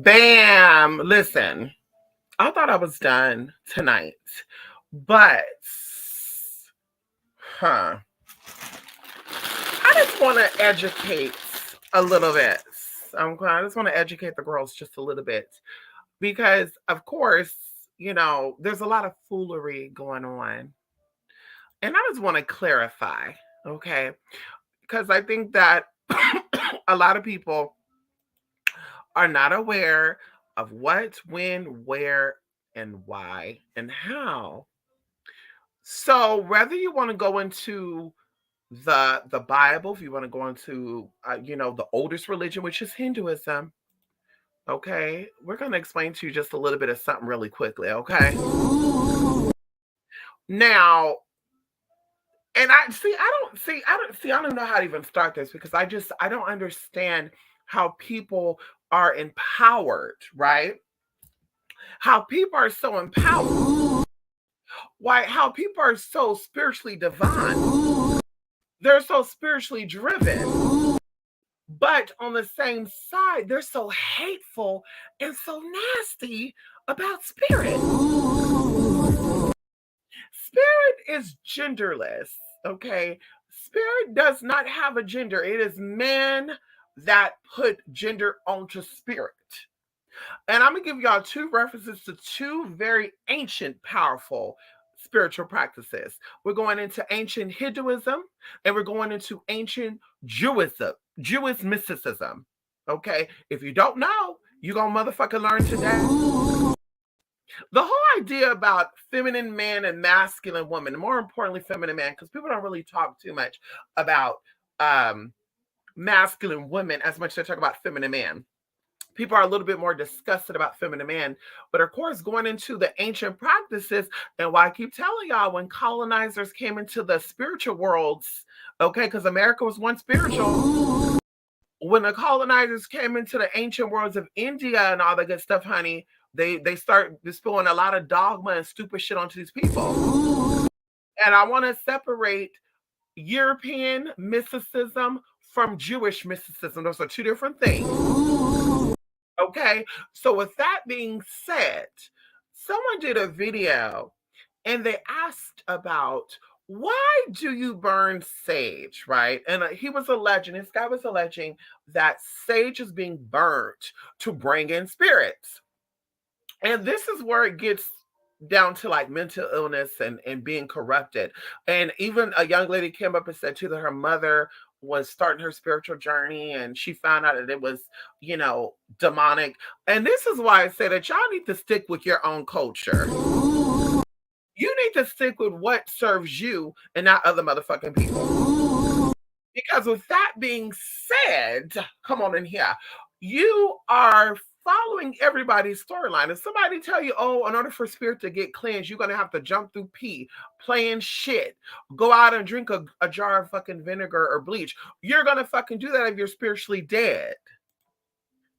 Bam! Listen, I thought I was done tonight, but huh, I just want to educate a little bit. I just want to educate the girls just a little bit because, of course, there's a lot of foolery going on, and I just want to clarify, okay? Because I think that a lot of people are not aware of what, when, where, and why, and how. So whether you want to go into the Bible, if you want to go into the oldest religion, which is Hinduism, okay, we're going to explain to you just a little bit of something really quickly, okay? Now, and I don't know how to even start this because I don't understand how people are empowered, right? How people are so empowered. Why how people are so spiritually divine. They're so spiritually driven. But on the same side, they're so hateful and so nasty about spirit. Spirit is genderless, okay? Spirit does not have a gender. It is man that put gender onto spirit. And I'm going to give y'all two references to two very ancient, powerful spiritual practices. We're going into ancient Hinduism and we're going into ancient Jewism, Jewish mysticism. Okay? If you don't know, you're going to motherfucking learn today. The whole idea about feminine man and masculine woman, and more importantly, feminine man, because people don't really talk too much about masculine women as much as they talk about feminine man. People are a little bit more disgusted about feminine man. But of course, going into the ancient practices, and why I keep telling y'all, when colonizers came into the spiritual worlds, okay, because America was once spiritual. When the colonizers came into the ancient worlds of India and all that good stuff, honey, they start spilling a lot of dogma and stupid shit onto these people. And I want to separate European mysticism from Jewish mysticism. Those are two different things. Okay, so with that being said, someone did a video and they asked about why do you burn sage, right? And this guy was alleging that sage is being burnt to bring in spirits. And this is where it gets down to like mental illness and being corrupted. And even a young lady came up and said too that her mother was starting her spiritual journey and she found out that it was, demonic. And this is why I say that y'all need to stick with your own culture. You need to stick with what serves you and not other motherfucking people. Because with that being said, come on in here. You are following everybody's storyline. If somebody tell you, oh, in order for spirit to get cleansed, you're gonna have to jump through pee, playing shit, go out and drink a jar of fucking vinegar or bleach, you're gonna fucking do that if you're spiritually dead.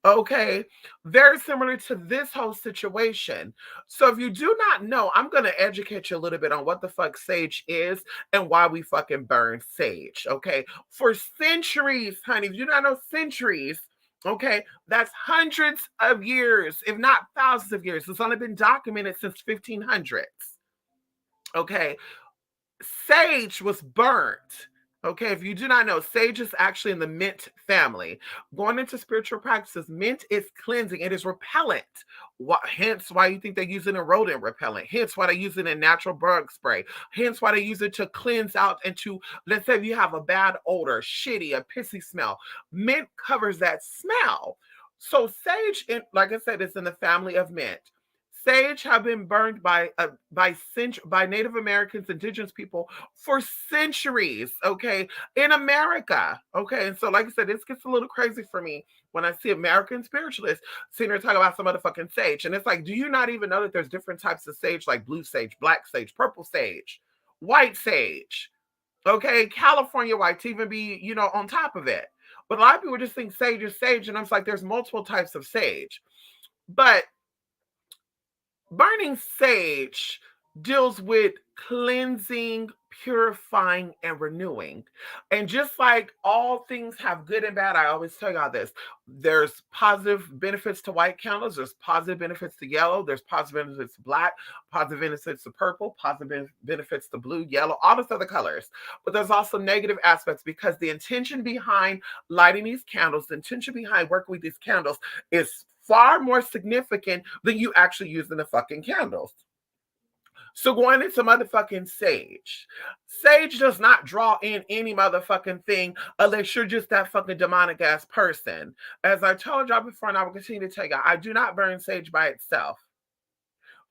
Okay, very similar to this whole situation. So if you do not know, I'm going to educate you a little bit on what the fuck sage is and why we fucking burn sage. Okay, for centuries, honey, if you do not know centuries, okay, that's hundreds of years, if not thousands of years. It's only been documented since 1500s. Okay, sage was burnt. Okay, if you do not know, sage is actually in the mint family. Going into spiritual practices, mint is cleansing, it is repellent. Hence why you think they use it in rodent repellent. Hence why they use it in natural bug spray. Hence why they use it to cleanse out and to, let's say if you have a bad odor, shitty, a pissy smell, mint covers that smell. So sage, like I said, is in the family of mint. Sage have been burned by Native Americans, indigenous people for centuries, okay, in America, okay. And so, like I said, this gets a little crazy for me when I see American spiritualists sitting there talking about some motherfucking sage, and it's like, do you not even know that there's different types of sage, like blue sage, black sage, purple sage, white sage, okay, California white to even be, on top of it. But a lot of people just think sage is sage, and I'm like, there's multiple types of sage, but burning sage deals with cleansing, purifying, and renewing. And just like all things have good and bad, I always tell y'all this. There's positive benefits to white candles, there's positive benefits to yellow, there's positive benefits to black, positive benefits to purple, positive benefits to blue, yellow, all those other colors. But there's also negative aspects because the intention behind lighting these candles, the intention behind working with these candles is far more significant than you actually using the fucking candles. So going into motherfucking sage. Sage does not draw in any motherfucking thing unless you're just that fucking demonic ass person. As I told y'all before, and I will continue to tell y'all, I do not burn sage by itself.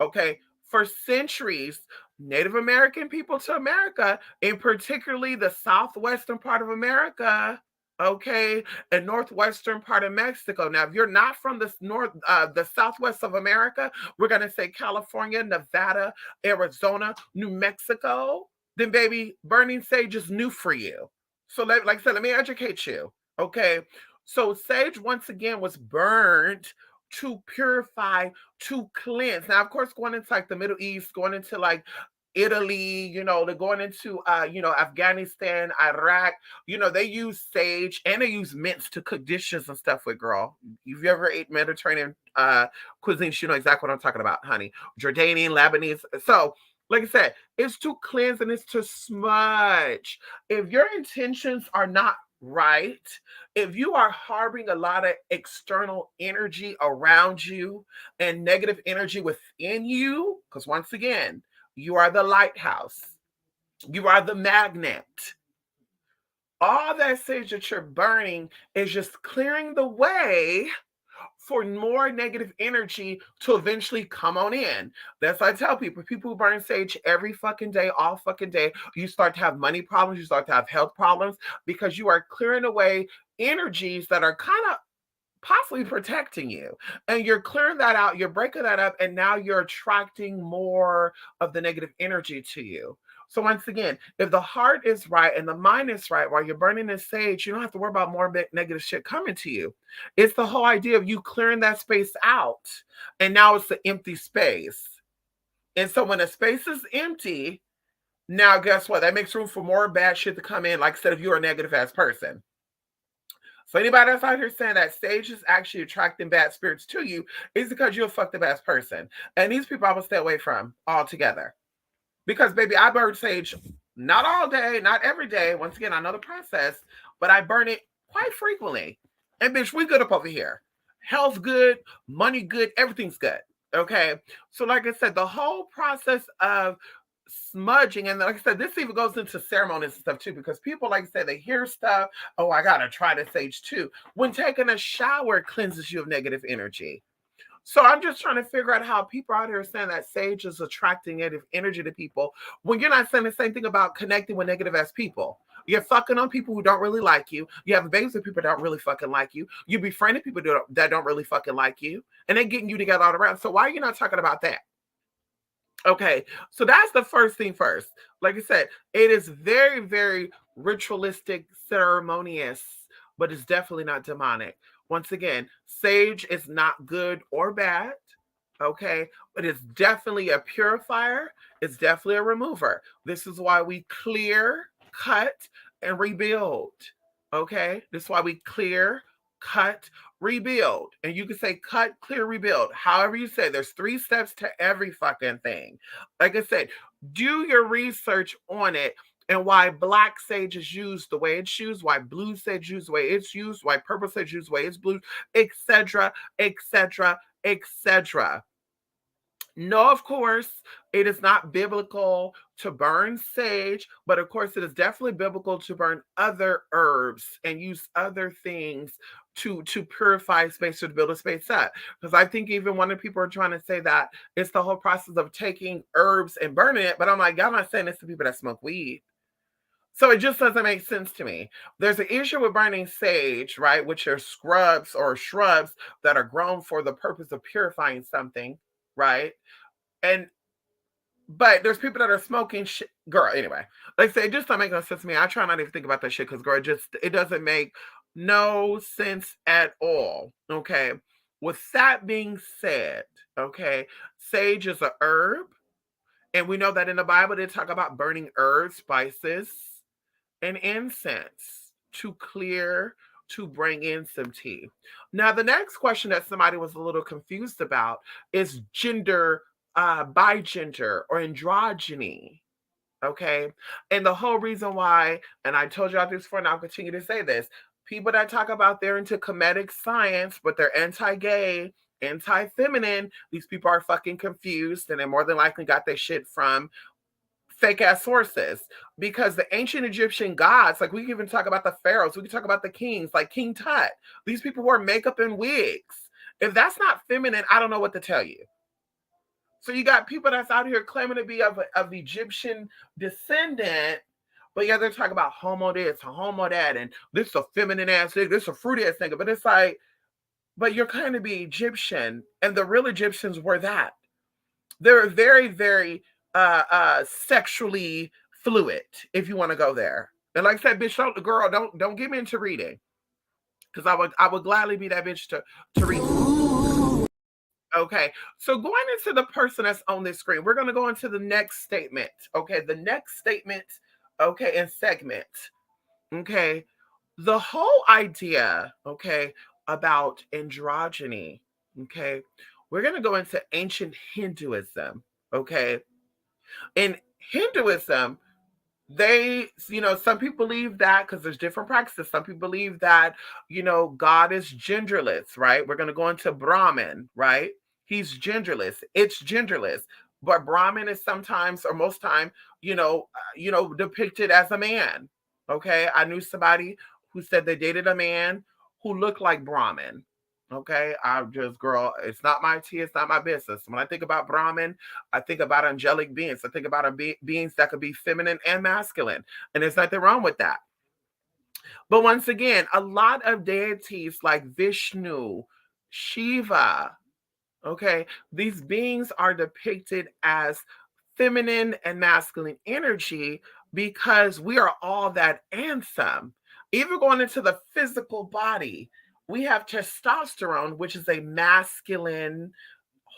Okay. For centuries, Native American people to America, and particularly the southwestern part of America, okay, and northwestern part of Mexico. Now, if you're not from the southwest of America, we're gonna say California, Nevada, Arizona, New Mexico, then baby, burning sage is new for you. So, like I said, let me educate you. Okay, so sage once again was burned to purify, to cleanse. Now, of course, going into like the Middle East, going into like Italy, they're going into Afghanistan, Iraq, they use sage and they use mints to cook dishes and stuff with, girl. If you ever ate Mediterranean cuisines, you know exactly what I'm talking about, honey. Jordanian, Lebanese. So like I said, it's to cleanse and it's to smudge. If your intentions are not right, if you are harboring a lot of external energy around you and negative energy within you, because once again, you are the lighthouse, you are the magnet. All that sage that you're burning is just clearing the way for more negative energy to eventually come on in. That's what I tell people. People who burn sage every fucking day, all fucking day, you start to have money problems, you start to have health problems because you are clearing away energies that are kind of possibly protecting you. And you're clearing that out, you're breaking that up, and now you're attracting more of the negative energy to you. So once again, if the heart is right and the mind is right while you're burning this sage, you don't have to worry about more negative shit coming to you. It's the whole idea of you clearing that space out. And now it's the empty space. And so when a space is empty, now guess what? That makes room for more bad shit to come in. Like I said, if you're a negative ass person. So anybody that's out here saying that sage is actually attracting bad spirits to you is because you're a fucked up ass person. And these people I will stay away from altogether. Because baby, I burn sage not all day, not every day. Once again, I know the process, but I burn it quite frequently. And bitch, we good up over here. Health good, money good, everything's good. Okay. So, like I said, the whole process of smudging, and like I said, this even goes into ceremonies and stuff too, because people, like I said, they hear stuff. Oh, I gotta try the sage too. When taking a shower cleanses you of negative energy. So I'm just trying to figure out how people out here are saying that sage is attracting negative energy to people when you're not saying the same thing about connecting with negative ass people. You're fucking on people who don't really like you. You have babies with people that don't really fucking like you. You befriending people that don't really fucking like you. And they're getting you together all around. So why are you not talking about that? Okay, so that's the first thing first. Like I said, it is very, very ritualistic, ceremonious, but it's definitely not demonic. Once again, sage is not good or bad, okay, but it's definitely a purifier, it's definitely a remover. This is why we clear, cut, and rebuild, okay? This is why we clear, cut, rebuild. And you can say cut, clear, rebuild. However you say, there's 3 steps to every fucking thing. Like I said, do your research on it and why black sage is used the way it's used, why blue sage is used the way it's used, why purple sage is used the way it's blue, etc., etc., etc. No, of course, it is not biblical to burn sage, but of course, it is definitely biblical to burn other herbs and use other things to purify space or to build a space up. Because I think even one of the people are trying to say that it's the whole process of taking herbs and burning it, but I'm like, I'm not saying this to people that smoke weed. So it just doesn't make sense to me. There's an issue with burning sage, right, which are scrubs or shrubs that are grown for the purpose of purifying something, right? And but there's people that are smoking shit. Girl, anyway, like I say, it just don't make no sense to me. I try not to even think about that shit because, girl, it doesn't make no sense at all. Okay. With that being said, okay, sage is a herb. And we know that in the Bible, they talk about burning herbs, spices, and incense to clear, to bring in some tea. Now, the next question that somebody was a little confused about is gender, bigender, or androgyny. Okay. And the whole reason why, and I told y'all this before, and I'll continue to say this, people that talk about they're into comedic science, but they're anti gay, anti feminine, these people are fucking confused, and they more than likely got their shit from fake ass sources, because the ancient Egyptian gods, like we can even talk about the pharaohs, we can talk about the kings, like King Tut. These people wore makeup and wigs. If that's not feminine, I don't know what to tell you. So you got people that's out here claiming to be of Egyptian descendant, but yeah, they're talking about homo this, homo that, and this is a feminine ass thing, this is a fruity ass thing. But it's like, but you're claiming to be Egyptian, and the real Egyptians were that. They're very, very sexually fluid, if you want to go there. And like I said, bitch, don't get me into reading, because I would gladly be that bitch to read. Okay, so going into the person that's on this screen, we're going to go into the next statement. Okay, the next statement, okay, and segment. Okay, the whole idea, okay, about androgyny. Okay, we're going to go into ancient Hinduism. Okay, in Hinduism, some people believe that, because there's different practices. Some people believe that, God is genderless, right? We're going to go into Brahman, right? He's genderless. It's genderless. But Brahman is sometimes, or most time, depicted as a man. Okay. I knew somebody who said they dated a man who looked like Brahman. Okay. Girl, it's not my tea, it's not my business. When I think about Brahman, I think about angelic beings. I think about beings that could be feminine and masculine. And there's nothing wrong with that. But once again, a lot of deities like Vishnu, Shiva, okay, these beings are depicted as feminine and masculine energy, because we are all that and some. Even going into the physical body, we have testosterone, which is a masculine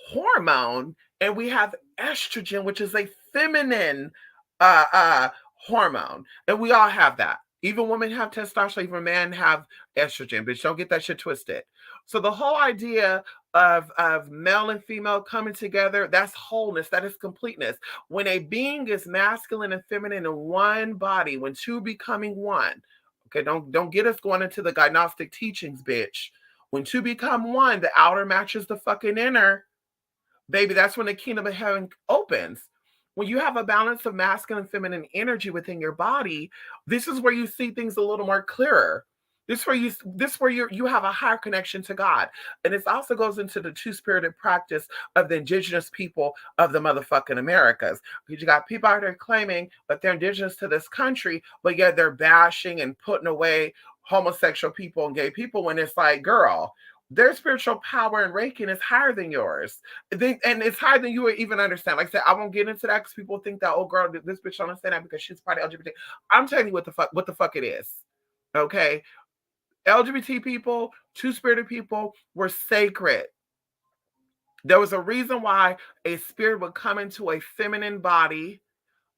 hormone, and we have estrogen, which is a feminine hormone, and we all have that. Even women have testosterone, even men have estrogen, but don't get that shit twisted. So the whole idea of male and female coming together, that's wholeness, that is completeness. When a being is masculine and feminine in one body, when two becoming one, okay, don't get us going into the Gnostic teachings, bitch. When two become one, the outer matches the fucking inner. Baby, that's when the kingdom of heaven opens. When you have a balance of masculine and feminine energy within your body, this is where you see things a little more clearer. This where you have a higher connection to God. And it also goes into the two-spirited practice of the indigenous people of the motherfucking Americas. Because you got people out there claiming that they're indigenous to this country, but yet they're bashing and putting away homosexual people and gay people, when it's like, girl, their spiritual power and ranking is higher than yours. And it's higher than you would even understand. Like I said, I won't get into that because people think that, oh girl, this bitch don't understand that because she's part of LGBT. I'm telling you what the fuck it is. Okay. LGBT people, two-spirited people were sacred. There was a reason why a spirit would come into a feminine body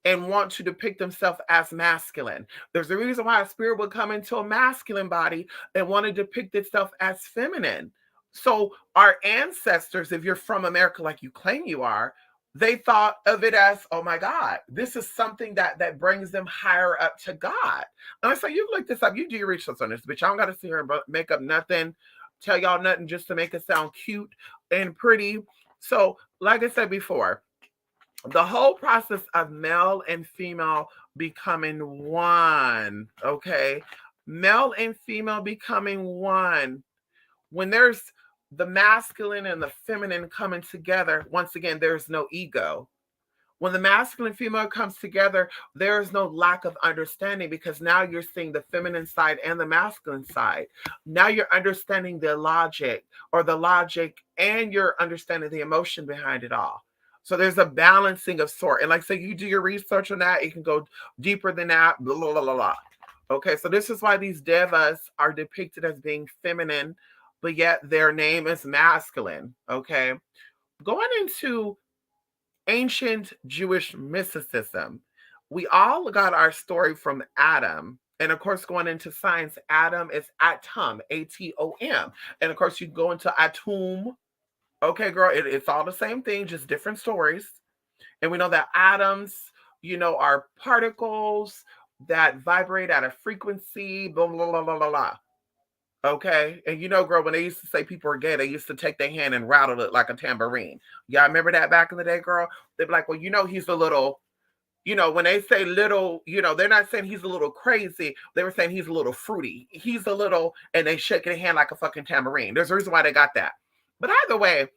and want to depict themselves as masculine. There's a reason why a spirit would come into a masculine body and want to depict itself as feminine. So our ancestors, if you're from America like you claim you are, they thought of it as, oh my God, this is something that brings them higher up to God. And I say, you look this up, you do your research on this, bitch. I don't got to sit here and make up nothing, tell y'all nothing just to make it sound cute and pretty. So, like I said before, the whole process of male and female becoming one, okay? Male and female becoming one. When there's the masculine and the feminine coming together, once again, there's no ego. When the masculine and female comes together, there is no lack of understanding, because now you're seeing the feminine side and the masculine side. Now you're understanding the logic, and you're understanding the emotion behind it all. So there's a balancing of sort. And like I say, you do your research on that, it can go deeper than that, blah, blah, blah, blah, blah. Okay, so this is why these devas are depicted as being feminine, but yet their name is masculine. Okay. Going into ancient Jewish mysticism. We all got our story from Adam. And of course, going into science, Adam is Atom, Atom. And of course, you go into Atum. Okay, girl, it's all the same thing, just different stories. And we know that atoms, are particles that vibrate at a frequency, blah, blah, blah, blah, blah, blah. Okay. And girl, when they used to say people were gay, they used to take their hand and rattle it like a tambourine. Y'all remember that back in the day, girl? They'd be like, well, he's a little, when they say little, they're not saying he's a little crazy. They were saying he's a little fruity. He's a little, and they shake their hand like a fucking tambourine. There's a reason why they got that. But either way,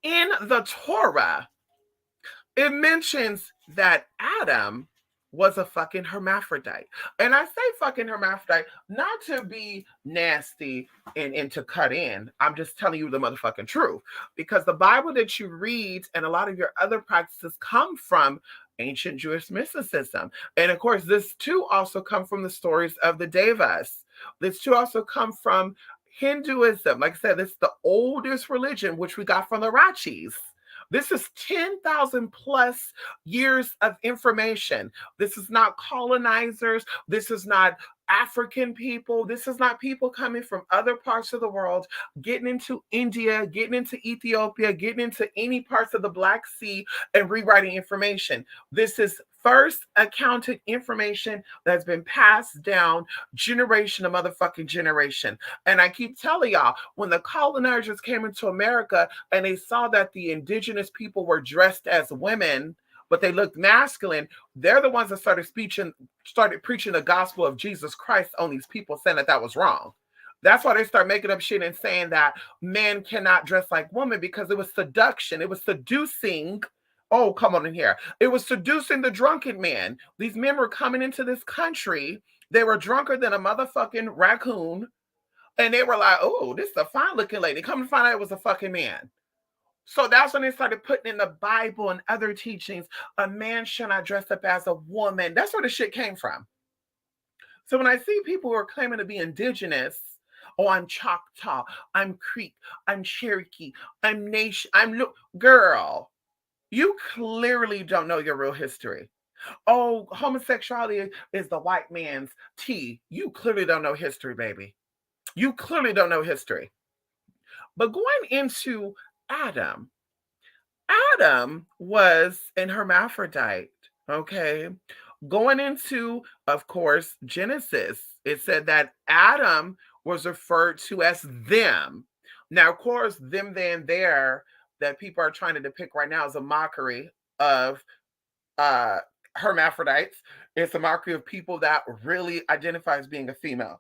in the Torah, it mentions that Adam was a fucking hermaphrodite. And I say fucking hermaphrodite not to be nasty and to cut in. I'm just telling you the motherfucking truth. Because the Bible that you read and a lot of your other practices come from ancient Jewish mysticism. And of course, this too also come from the stories of the Devas. This too also come from Hinduism. Like I said, this is the oldest religion, which we got from the Rachis. This is 10,000 plus years of information. This is not colonizers. This is not African people. This is not people coming from other parts of the world, getting into India, getting into Ethiopia, getting into any parts of the Black Sea and rewriting information. This is first accounted information that's been passed down generation to motherfucking generation. And I keep telling y'all, when the colonizers came into America and they saw that the indigenous people were dressed as women, but they looked masculine, they're the ones that started preaching the gospel of Jesus Christ on these people, saying that was wrong. That's why they start making up shit and saying that men cannot dress like women, because it was seduction. It was seducing. Oh, come on in here. It was seducing the drunken men. These men were coming into this country. They were drunker than a motherfucking raccoon. And they were like, oh, this is a fine looking lady. Come to find out it was a fucking man. So that's when they started putting in the Bible and other teachings, a man shall not dress up as a woman. That's where the shit came from. So when I see people who are claiming to be indigenous, oh, I'm Choctaw, I'm Creek, I'm Cherokee, I'm Nation, girl, you clearly don't know your real history. Oh, homosexuality is the white man's tea. You clearly don't know history, baby. You clearly don't know history. But going into Adam was an hermaphrodite, okay? Going into, of course, Genesis, it said that Adam was referred to as them. Now, of course, them, they, and there that people are trying to depict right now is a mockery of hermaphrodites. It's a mockery of people that really identify as being a female,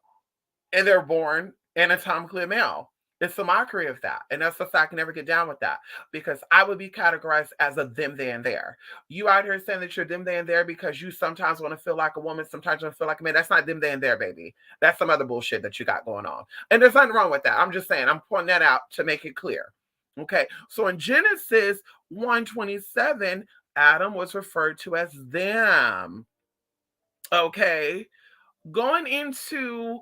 and they're born anatomically a male. It's a mockery of that. And that's just, I can never get down with that, because I would be categorized as a them, they, and there. You out here saying that you're them, they, and there because you sometimes want to feel like a woman, sometimes you want to feel like a man. That's not them, they, and there, baby. That's some other bullshit that you got going on. And there's nothing wrong with that. I'm just saying, I'm pointing that out to make it clear. Okay. So in Genesis 1:27, Adam was referred to as them. Okay. Going into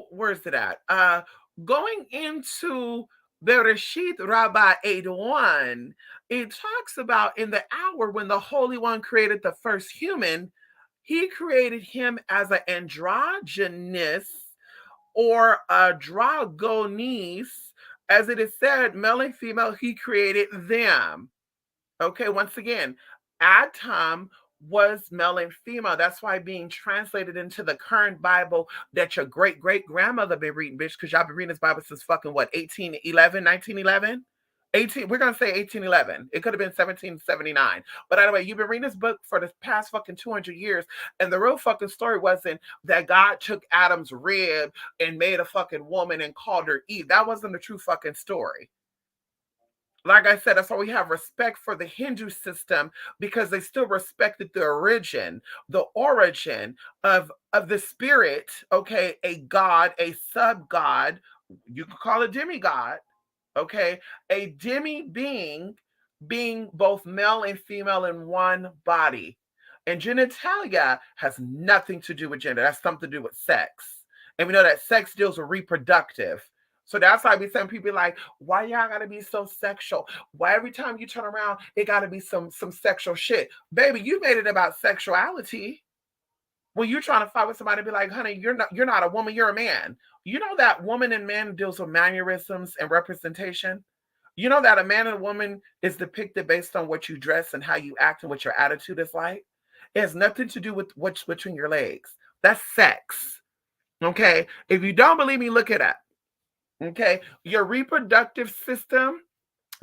where's it at? Going into Bereshit Rabbah 8:1, it talks about in the hour when the Holy One created the first human, he created him as an androgynous or a dragonese, as it is said, male and female, he created them. Okay, once again, Adam was male and female. That's why being translated into the current Bible that your great-great-grandmother been reading, bitch, because y'all been reading this Bible since fucking what, 1811, 1911? 18, we're gonna say 1811. It could have been 1779. But anyway, you've been reading this book for the past fucking 200 years, and the real fucking story wasn't that God took Adam's rib and made a fucking woman and called her Eve. That wasn't the true fucking story. Like I said, that's why we have respect for the Hindu system, because they still respected the origin of the spirit. Okay, a god, a sub-god, you could call it demigod. Okay, a demi being both male and female in one body. And genitalia has nothing to do with gender. That's something to do with sex. And we know that sex deals with reproductive. So that's why I be saying people like, why y'all gotta be so sexual? Why every time you turn around, it gotta be some sexual shit? Baby, you made it about sexuality. When you're trying to fight with somebody, be like, honey, you're not a woman, you're a man. You know that woman and man deals with mannerisms and representation. You know that a man and a woman is depicted based on what you dress and how you act and what your attitude is like. It has nothing to do with what's between your legs. That's sex. Okay. If you don't believe me, look it up. Okay. Your reproductive system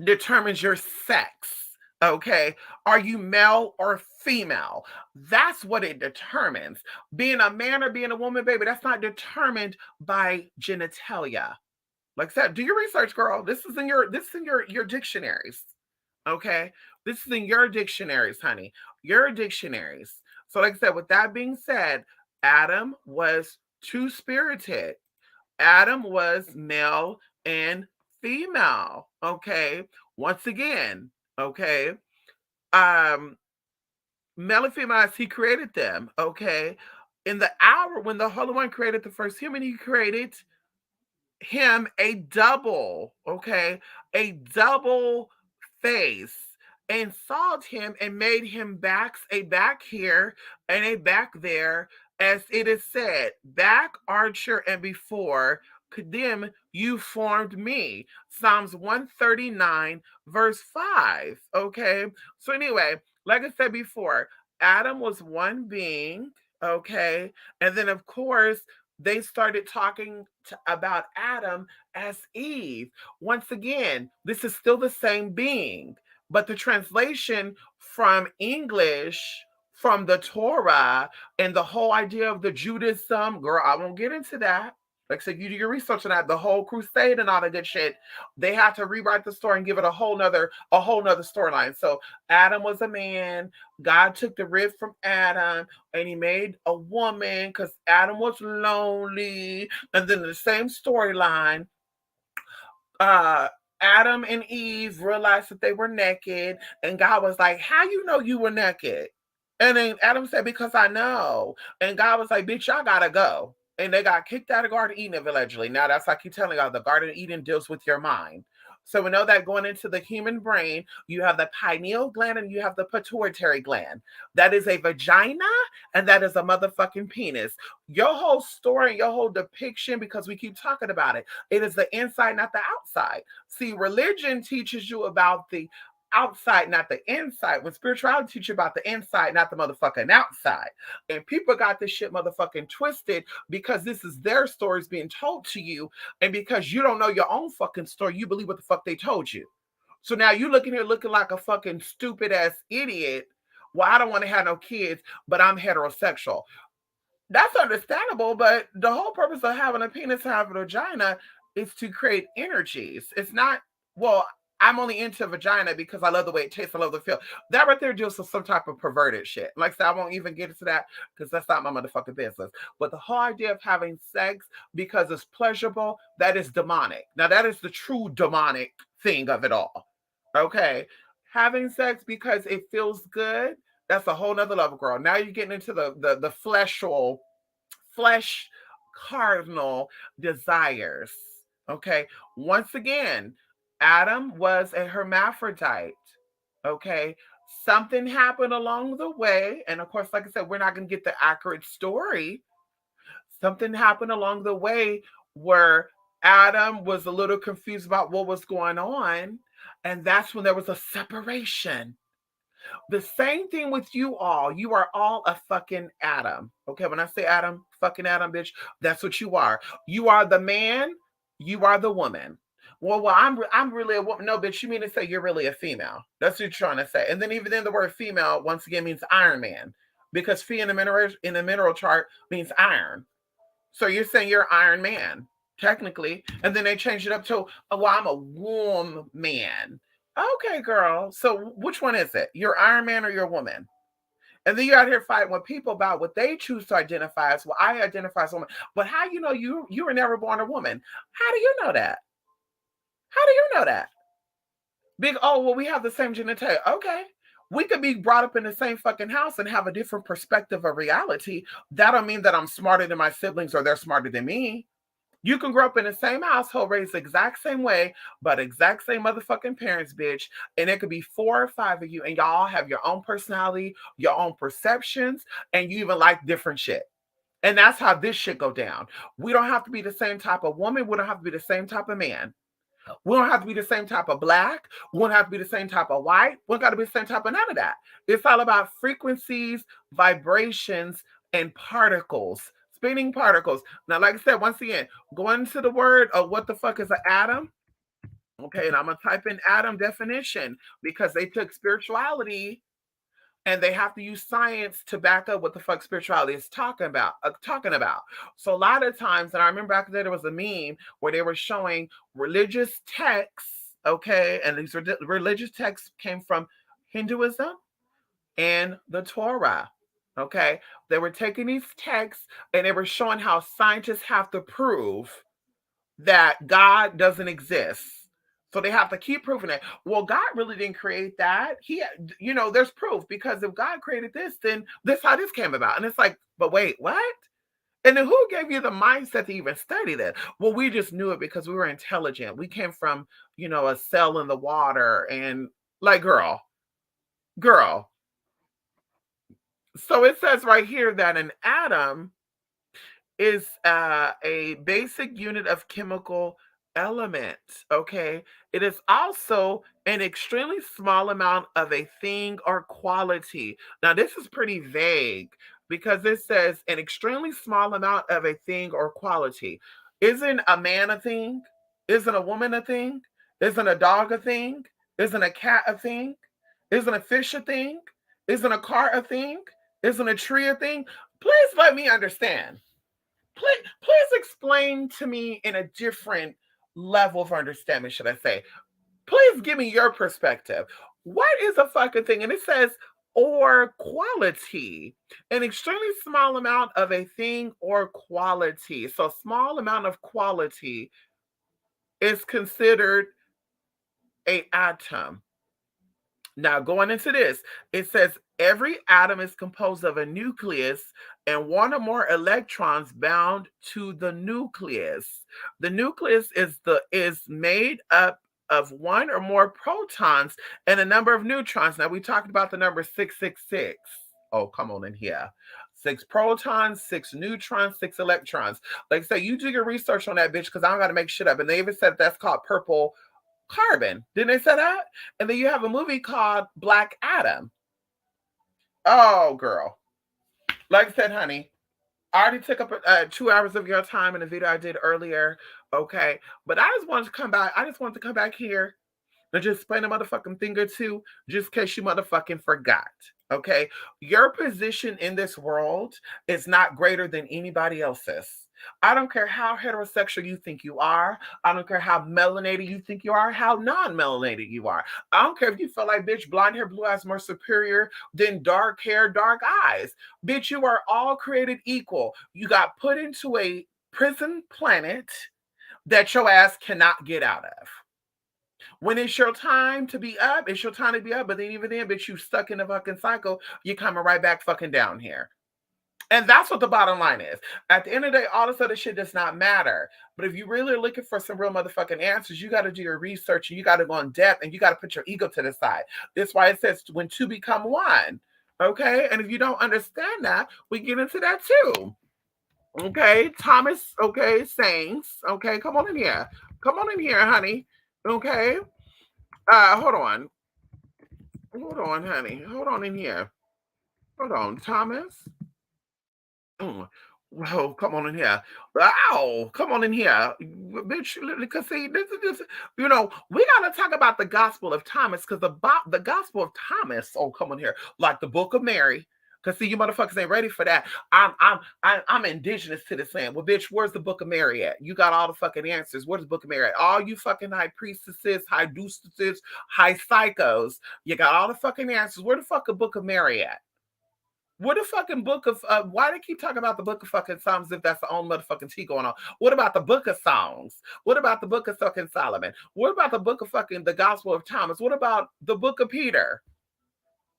determines your sex. Okay. Are you male or female? That's what it determines. Being a man or being a woman, baby, that's not determined by genitalia. Like I said, do your research, girl. This is in your dictionaries. Okay. This is in your dictionaries, honey. Your dictionaries. So, like I said, with that being said, Adam was two spirited. Adam was male and female. Okay. Once again, okay. Um, Male and female as he created them. Okay. In the hour when the Holy One created the first human, he created him a double, okay, a double face, and sawed him and made him backs a back here and a back there, as it is said, back archer and before them you formed me. Psalms 139, verse 5. Okay. So anyway, like I said before, Adam was one being, okay, and then of course they started talking about Adam as Eve. Once again, this is still the same being, but the translation from English, from the Torah, and the whole idea of the Judaism, girl, I won't get into that. Like I said, you do your research on that, the whole crusade and all that good shit. They had to rewrite the story and give it a whole nother storyline. So Adam was a man. God took the rib from Adam and he made a woman because Adam was lonely. And then the same storyline, uh, Adam and Eve realized that they were naked, and God was like, how you know you were naked? And then Adam said, because I know. And God was like, bitch, y'all gotta go. And they got kicked out of Garden of Eden allegedly. Now that's like you telling y'all, the Garden of Eden deals with your mind. So we know that going into the human brain, you have the pineal gland and you have the pituitary gland. That is a vagina and that is a motherfucking penis. Your whole story, your whole depiction, because we keep talking about it, it is the inside, not the outside. See, religion teaches you about the outside, not the inside. When spirituality teaches you about the inside, not the motherfucking outside. And people got this shit motherfucking twisted because this is their stories being told to you. And because you don't know your own fucking story, you believe what the fuck they told you. So now you looking here looking like a fucking stupid ass idiot. Well, I don't want to have no kids, but I'm heterosexual. That's understandable, but the whole purpose of having a penis and having a vagina is to create energies. It's not, well, I'm only into vagina because I love the way it tastes, I love the feel. That right there deals with some type of perverted shit. Like I said, I won't even get into that because that's not my motherfucking business. But the whole idea of having sex because it's pleasurable, that is demonic. Now, that is the true demonic thing of it all. Okay. Having sex because it feels good, that's a whole nother level, girl. Now you're getting into the flesh cardinal desires. Okay. Once again, Adam was a hermaphrodite. Okay. Something happened along the way. And of course, like I said, we're not going to get the accurate story. Something happened along the way where Adam was a little confused about what was going on. And that's when there was a separation. The same thing with you all. You are all a fucking Adam. Okay, when I say Adam, fucking Adam, bitch, that's what you are. You are the man, you are the woman. Well, I'm really a woman. No, bitch, you mean to say you're really a female. That's what you're trying to say. And then even then the word female once again means Iron Man. Because Phi in the mineral chart means iron. So you're saying you're Iron Man, technically. And then they changed it up to, oh, well, I'm a warm man. Okay, girl. So which one is it? You're Iron Man or you're a woman? And then you're out here fighting with people about what they choose to identify as. Well, I identify as a woman. But how you know you were never born a woman? How do you know that? How do you know that? Big, oh, well, we have the same genitalia. Okay. We could be brought up in the same fucking house and have a different perspective of reality. That don't mean that I'm smarter than my siblings or they're smarter than me. You can grow up in the same household, raised the exact same way, but exact same motherfucking parents, bitch. And it could be 4 or 5 of you, and y'all have your own personality, your own perceptions, and you even like different shit. And that's how this shit go down. We don't have to be the same type of woman. We don't have to be the same type of man. We don't have to be the same type of black. We don't have to be the same type of white. We don't got to be the same type of none of that. It's all about frequencies, vibrations, and particles, spinning particles. Now, like I said, once again, going to the word of what the fuck is an atom. Okay, and I'm gonna type in atom definition because they took spirituality and they have to use science to back up what the fuck spirituality is talking about. So a lot of times, and I remember back then there was a meme where they were showing religious texts, okay, and these religious texts came from Hinduism and the Torah. Okay, they were taking these texts and they were showing how scientists have to prove that God doesn't exist. So they have to keep proving it. Well, God really didn't create that. There's proof because if God created this, then this how this came about. And it's like, but wait, what? And then who gave you the mindset to even study that? Well, we just knew it because we were intelligent. We came from, a cell in the water and like, girl. So it says right here that an atom is a basic unit of chemical element. Okay. It is also an extremely small amount of a thing or quality. Now, this is pretty vague because it says an extremely small amount of a thing or quality. Isn't a man a thing? Isn't a woman a thing? Isn't a dog a thing? Isn't a cat a thing? Isn't a fish a thing? Isn't a car a thing? Isn't a tree a thing? Please let me understand. Please explain to me in a different level of understanding, should I say. Please give me your perspective. What is a fucking thing? And it says, or quality, an extremely small amount of a thing or quality. So, small amount of quality is considered a atom. Now, going into this, it says every atom is composed of a nucleus and one or more electrons bound to the nucleus. The nucleus is made up of one or more protons and a number of neutrons. Now, we talked about the number 666. Oh, come on in here. 6 protons, 6 neutrons, 6 electrons. Like I say, you do your research on that bitch because I don't got to make shit up. And they even said that's called purple carbon. Didn't they say that? And then you have a movie called Black Adam. Oh, girl. Like I said, honey, I already took up 2 hours of your time in the video I did earlier. Okay. But I just wanted to come back. I just wanted to come back here and just explain a motherfucking thing or two, just in case you motherfucking forgot. Okay. Your position in this world is not greater than anybody else's. I don't care how heterosexual you think you are. I don't care how melanated you think you are, how non-melanated you are. I don't care if you feel like, bitch, blonde hair, blue eyes more superior than dark hair, dark eyes. Bitch, you are all created equal. You got put into a prison planet that your ass cannot get out of. When it's your time to be up, it's your time to be up. But then even then, bitch, you stuck in the fucking cycle. You're coming right back fucking down here. And that's what the bottom line is. At the end of the day, all this other shit does not matter. But if you really are looking for some real motherfucking answers, you got to do your research and you got to go in depth and you got to put your ego to the side. That's why it says when two become one. Okay. And if you don't understand that, we get into that too. Okay. Thomas, okay. Saints. Okay. Come on in here. Come on in here, honey. Okay. Hold on. Hold on, honey. Hold on in here. Hold on, Thomas. Well, come on in here. Wow, come on in here. Bitch, because see, this, we gotta talk about the gospel of Thomas, because the gospel of Thomas, oh, come on here, like the book of Mary. Cause see, you motherfuckers ain't ready for that. I'm indigenous to this land. Well, bitch, where's the book of Mary at? You got all the fucking answers. Where's the book of Mary at? All you fucking high priestesses, high deucesses, high psychos, you got all the fucking answers. Where the fucking book of Mary at? What the fucking book of why they keep talking about the book of fucking Psalms if that's the only motherfucking tea going on? What about the book of Songs? What about the book of fucking Solomon? What about the book of fucking the Gospel of Thomas? What about the book of Peter?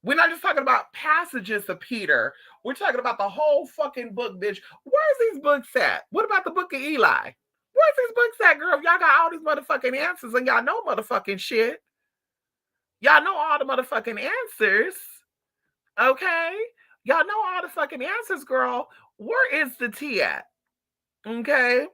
We're not just talking about passages of Peter. We're talking about the whole fucking book, bitch. Where's these books at? What about the book of Eli? Where's these books at, girl? Y'all got all these motherfucking answers and y'all know motherfucking shit. Y'all know all the motherfucking answers. Okay? Y'all know all the fucking answers, girl. Where is the tea at? Okay?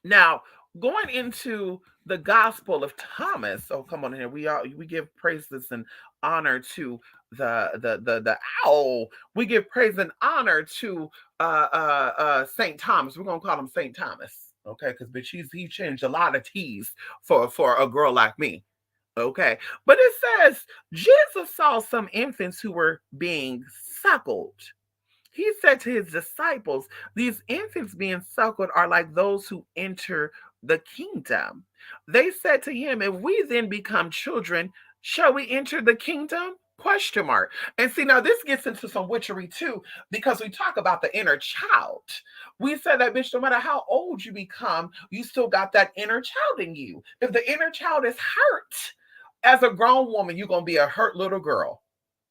Now, going into the Gospel of Thomas. Oh, come on here. We give praises and honor to the owl. We give praise and honor to Saint Thomas. We're gonna call him Saint Thomas, okay? Because bitch, he changed a lot of T's for a girl like me. Okay. But it says Jesus saw some infants who were being suckled. He said to his disciples, these infants being suckled are like those who enter the kingdom. They said to him, if we then become children, shall we enter the kingdom? Question mark. And see, now this gets into some witchery too, because we talk about the inner child. We said that, bitch, no matter how old you become, you still got that inner child in you. If the inner child is hurt, as a grown woman, you're going to be a hurt little girl.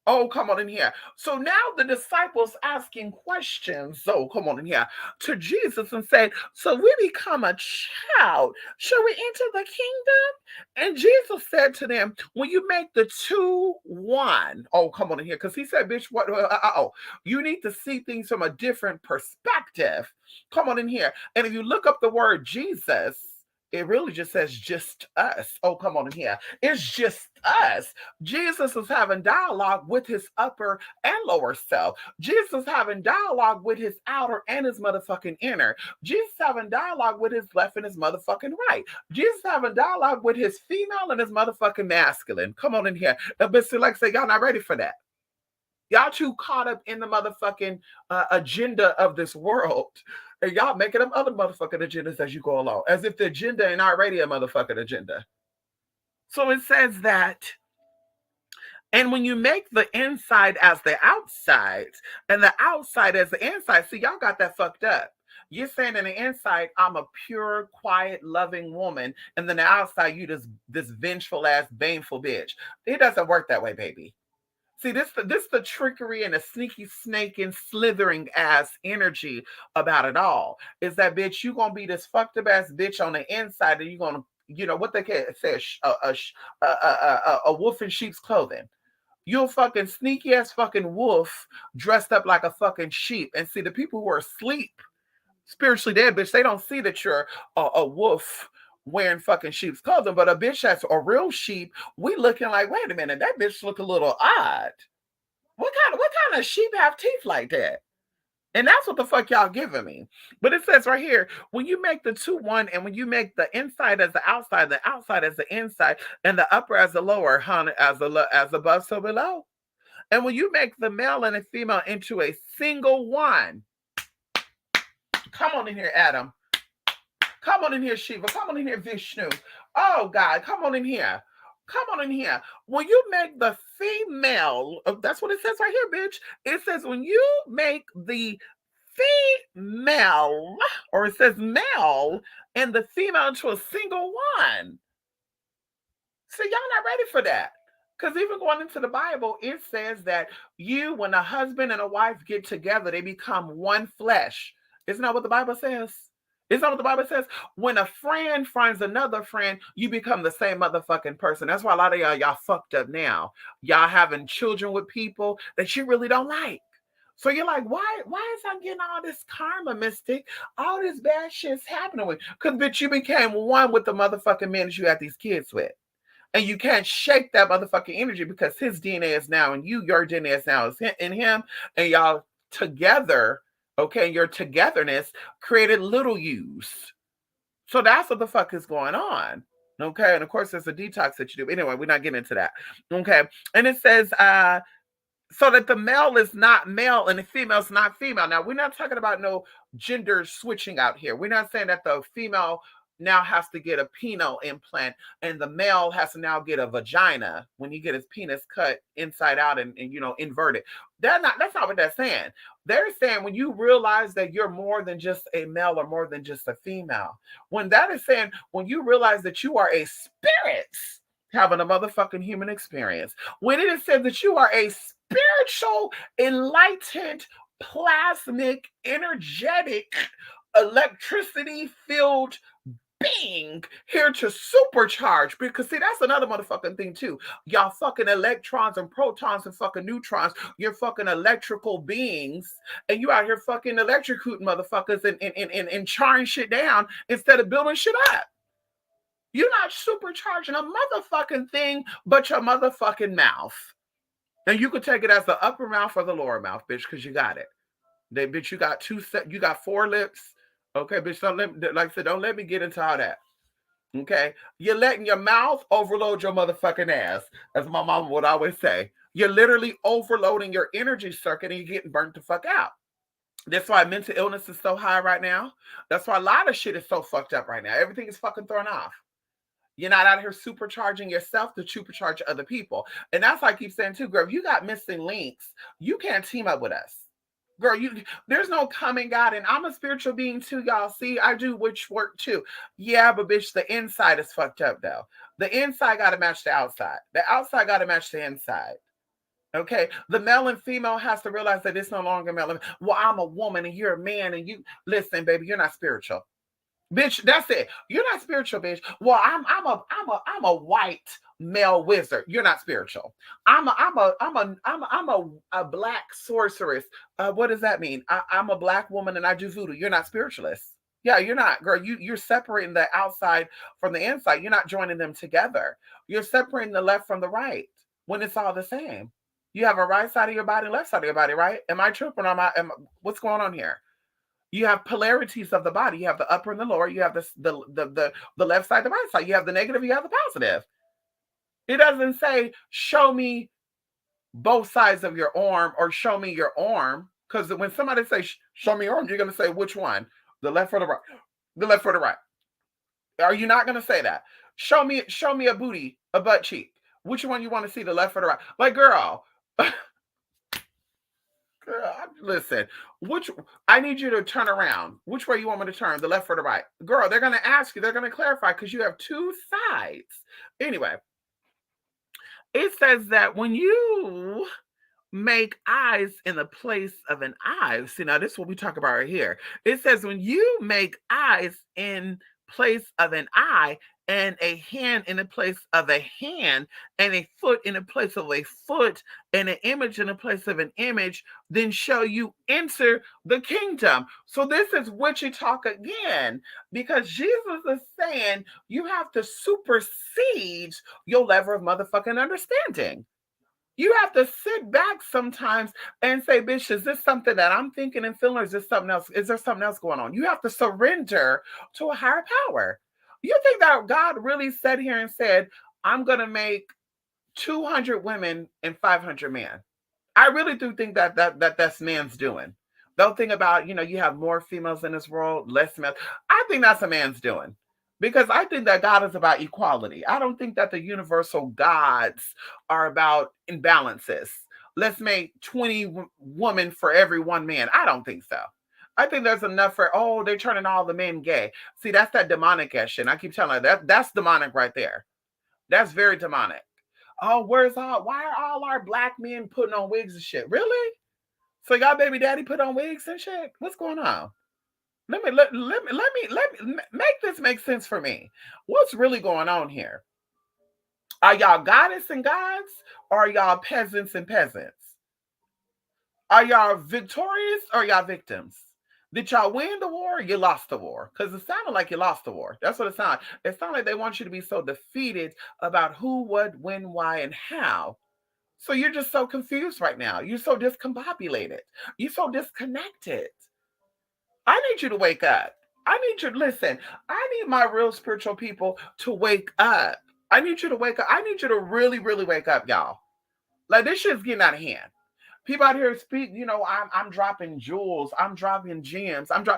Oh, come on in here. So now the disciples asking questions. So come on in here to Jesus and said, so we become a child. Shall we enter the kingdom? And Jesus said to them, when you make the two one, oh, come on in here. Because he said, bitch, what? You need to see things from a different perspective. Come on in here. And if you look up the word Jesus, it really just says just us. Oh, come on in here. It's just us. Jesus is having dialogue with his upper and lower self. Jesus is having dialogue with his outer and his motherfucking inner. Jesus having dialogue with his left and his motherfucking right. Jesus having dialogue with his female and his motherfucking masculine. Come on in here. But see, like I say, y'all not ready for that. Y'all too caught up in the motherfucking agenda of this world. And y'all making them other motherfucking agendas as you go along, as if the agenda ain't already a motherfucking agenda. So it says that, and when you make the inside as the outside, and the outside as the inside, see, y'all got that fucked up. You're saying in the inside, I'm a pure, quiet, loving woman, and then the outside, you this vengeful ass, baneful bitch. It doesn't work that way, baby. See, this the trickery and the sneaky snake and slithering ass energy about it all. Is that bitch, you gonna be this fucked up ass bitch on the inside, and you gonna, you know what they can say, a wolf in sheep's clothing. You're a fucking sneaky ass fucking wolf dressed up like a fucking sheep. And see, the people who are asleep, spiritually dead, bitch, they don't see that you're a wolf wearing fucking sheep's clothing, but a bitch that's a real sheep, we looking like, wait a minute, that bitch look a little odd. What kind of sheep have teeth like that? And that's what the fuck y'all giving me. But it says right here, when you make the two one, and when you make the inside as the outside as the inside, and the upper as the lower, honey, as above, so below. And when you make the male and the female into a single one, come on in here, Adam. Come on in here, Shiva. Come on in here, Vishnu. Oh, God. Come on in here. Come on in here. When you make the female, that's what it says right here, bitch. It says when you make the female, or it says male, and the female into a single one. See, y'all not ready for that. Because even going into the Bible, it says that when a husband and a wife get together, they become one flesh. Isn't that what the Bible says? Isn't that what the Bible says? When a friend finds another friend, you become the same motherfucking person. That's why a lot of y'all fucked up now. Y'all having children with people that you really don't like. So you're like, why is I getting all this karma, Mystic? All this bad shit's happening with? Because, bitch, you became one with the motherfucking men that you had these kids with. And you can't shake that motherfucking energy because his DNA is now in you. Your DNA is now in him. And y'all together, okay, your togetherness created little yous. So that's what the fuck is going on. Okay. And of course, there's a detox that you do. Anyway, we're not getting into that. Okay. And it says, so that the male is not male and the female is not female. Now, we're not talking about no gender switching out here. We're not saying that the female now has to get a penile implant and the male has to now get a vagina when he get his penis cut inside out and inverted. That's not what they're saying. They're saying when you realize that you're more than just a male or more than just a female. When that is saying, when you realize that you are a spirit having a motherfucking human experience. When it is said that you are a spiritual, enlightened, plasmic, energetic electricity filled being here to supercharge. Because see, that's another motherfucking thing too. Y'all fucking electrons and protons and fucking neutrons. You're fucking electrical beings, and you out here fucking electrocuting motherfuckers and charring shit down instead of building shit up. You're not supercharging a motherfucking thing but your motherfucking mouth. And you could take it as the upper mouth or the lower mouth, bitch, because you got it. Bitch, you got you got 4 lips. Okay, bitch, don't let, like I said, don't let me get into all that. Okay, you're letting your mouth overload your motherfucking ass, as my mom would always say. You're literally overloading your energy circuit and you're getting burnt the fuck out. That's why mental illness is so high right now. That's why a lot of shit is so fucked up right now. Everything is fucking thrown off. You're not out here supercharging yourself to supercharge other people. And that's why I keep saying too, girl, if you got missing links, you can't team up with us. Girl, there's no coming out, and I'm a spiritual being too, y'all. See, I do witch work too. Yeah, but bitch, the inside is fucked up though. The inside gotta match the outside. The outside gotta match the inside. Okay, the male and female has to realize that it's no longer male. Well, I'm a woman and you're a man, and you listen, baby, you're not spiritual. Bitch, that's it. You're not spiritual, bitch. Well, I'm a white male wizard. You're not spiritual. I'm a black sorceress. What does that mean? I'm a black woman and I do voodoo. You're not spiritualist. Yeah, you're not, girl. You're separating the outside from the inside. You're not joining them together. You're separating the left from the right when it's all the same. You have a right side of your body, left side of your body, right? Am I tripping? What's going on here? You have polarities of the body. You have the upper and the lower. You have the left side, the right side. You have the negative. You have the positive. It doesn't say show me both sides of your arm or show me your arm, because when somebody says show me your arm, you're going to say which one, the left or the right, the left or the right. Are you not going to say that? Show me a booty, a butt cheek. Which one you want to see, the left or the right? Like, girl. Girl, listen, I need you to turn around. Which way you want me to turn, the left or the right? Girl, they're going to ask you. They're going to clarify because you have 2 sides. Anyway, it says that when you make eyes in the place of an eye, see, now this is what we talk about right here. It says when you make eyes in place of an eye, and a hand in the place of a hand, and a foot in the place of a foot, and an image in the place of an image, then shall you enter the kingdom. So this is witchy talk again, because Jesus is saying you have to supersede your level of motherfucking understanding. You have to sit back sometimes and say, bitch, is this something that I'm thinking and feeling, or is this something else? Is there something else going on? You have to surrender to a higher power. You think that God really sat here and said, I'm going to make 200 women and 500 men? I really do think that's man's doing. Don't think about, you have more females in this world, less males. I think that's a man's doing. Because I think that God is about equality. I don't think that the universal gods are about imbalances. Let's make 20 women for every one man. I don't think so. I think there's enough for, they're turning all the men gay. See, that's that demonic ass shit. I keep telling you that's demonic right there. That's very demonic. Oh, why are all our black men putting on wigs and shit? Really? So y'all baby daddy put on wigs and shit? What's going on? Let me make this make sense for me. What's really going on here? Are y'all goddess and gods, or are y'all peasants and peasants? Are y'all victorious or y'all victims? Did y'all win the war or you lost the war? Because it sounded like you lost the war. That's what it sounded. It sounded like they want you to be so defeated about who, what, when, why, and how. So you're just so confused right now. You're so discombobulated. You're so disconnected. I need you to wake up. I need you to listen. I need my real spiritual people to wake up. I need you to wake up. I need you to really, really wake up, y'all. Like, this shit's getting out of hand. People out here speak, I'm dropping jewels. I'm dropping gems. No,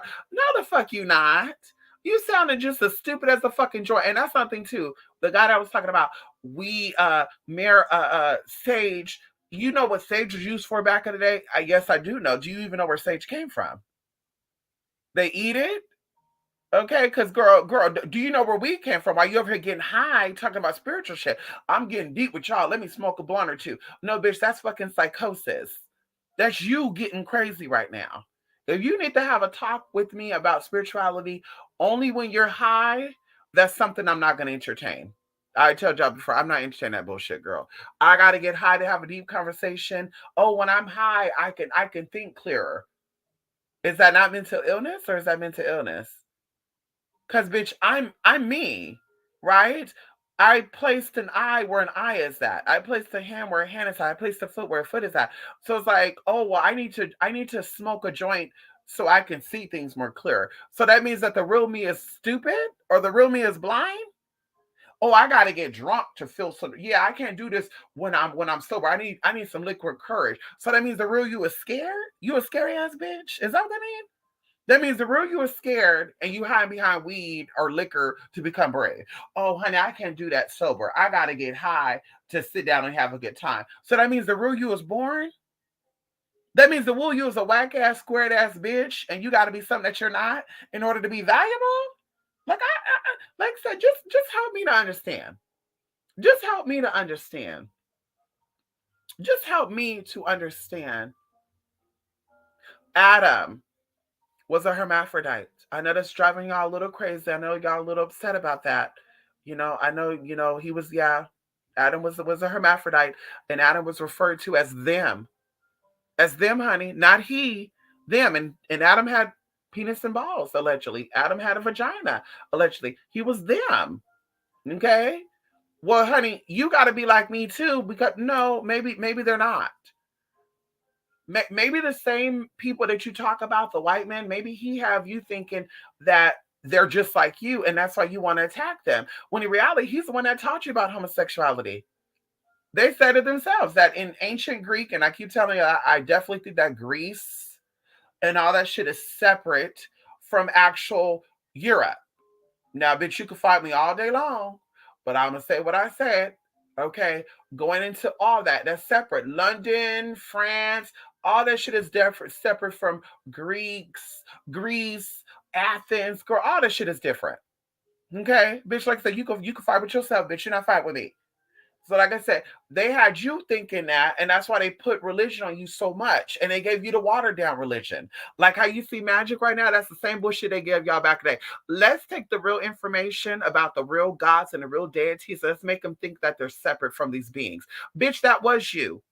the fuck you not. You sounded just as stupid as a fucking joy. And that's something too. The guy that I was talking about, sage. You know what sage was used for back in the day? Yes, I do know. Do you even know where sage came from? They eat it? Okay, because girl, do you know where we came from? Why you over here getting high talking about spiritual shit? I'm getting deep with y'all. Let me smoke a blunt or two. No, bitch, that's fucking psychosis. That's you getting crazy right now. If you need to have a talk with me about spirituality only when you're high, that's something I'm not going to entertain. I told y'all before, I'm not entertaining that bullshit, girl. I got to get high to have a deep conversation. Oh, when I'm high, I can think clearer. Is that not mental illness or is that mental illness? Cause bitch, I'm me, right? I placed an eye where an eye is at. I placed a hand where a hand is at. I placed a foot where a foot is at. So it's like, oh well, I need to smoke a joint so I can see things more clear. So that means that the real me is stupid or the real me is blind. Oh, I gotta get drunk to feel some. Yeah, I can't do this when I'm sober. I need some liquid courage. So that means the real you is scared. You a scary ass bitch. Is that what that means? That means the real you is scared and you hide behind weed or liquor to become brave. Oh, honey, I can't do that sober. I got to get high to sit down and have a good time. So that means the real you is boring. That means the real you is a whack ass, squared ass bitch, and you got to be something that you're not in order to be valuable. Like I said, just help me to understand. Just help me to understand. Just help me to understand. Adam was a hermaphrodite. I know that's driving y'all a little crazy. I know y'all a little upset about that. I know, he was, yeah, Adam was a hermaphrodite, and Adam was referred to as them. As them, honey, not he, them. And Adam had penis and balls, allegedly. Adam had a vagina, allegedly. He was them. Okay? Well, honey, you gotta be like me too, because no, maybe they're not. Maybe the same people that you talk about, the white man, maybe he have you thinking that they're just like you and that's why you want to attack them, when in reality he's the one that taught you about homosexuality. They said it themselves that in ancient Greek, and I keep telling you, I definitely think that Greece and all that shit is separate from actual Europe. Now, bitch, you can fight me all day long, but I'm gonna say what I said. Okay, going into all that, that's separate. London, France, all that shit is different, separate from Greece, Athens. Girl, all that shit is different. Okay, bitch, like I said, you can fight with yourself, bitch. You're not fighting with me. So, like I said, they had you thinking that, and that's why they put religion on you so much, and they gave you the watered down religion. Like how you see magic right now, that's the same bullshit they gave y'all back then. Let's take the real information about the real gods and the real deities. Let's make them think that they're separate from these beings. Bitch, that was you.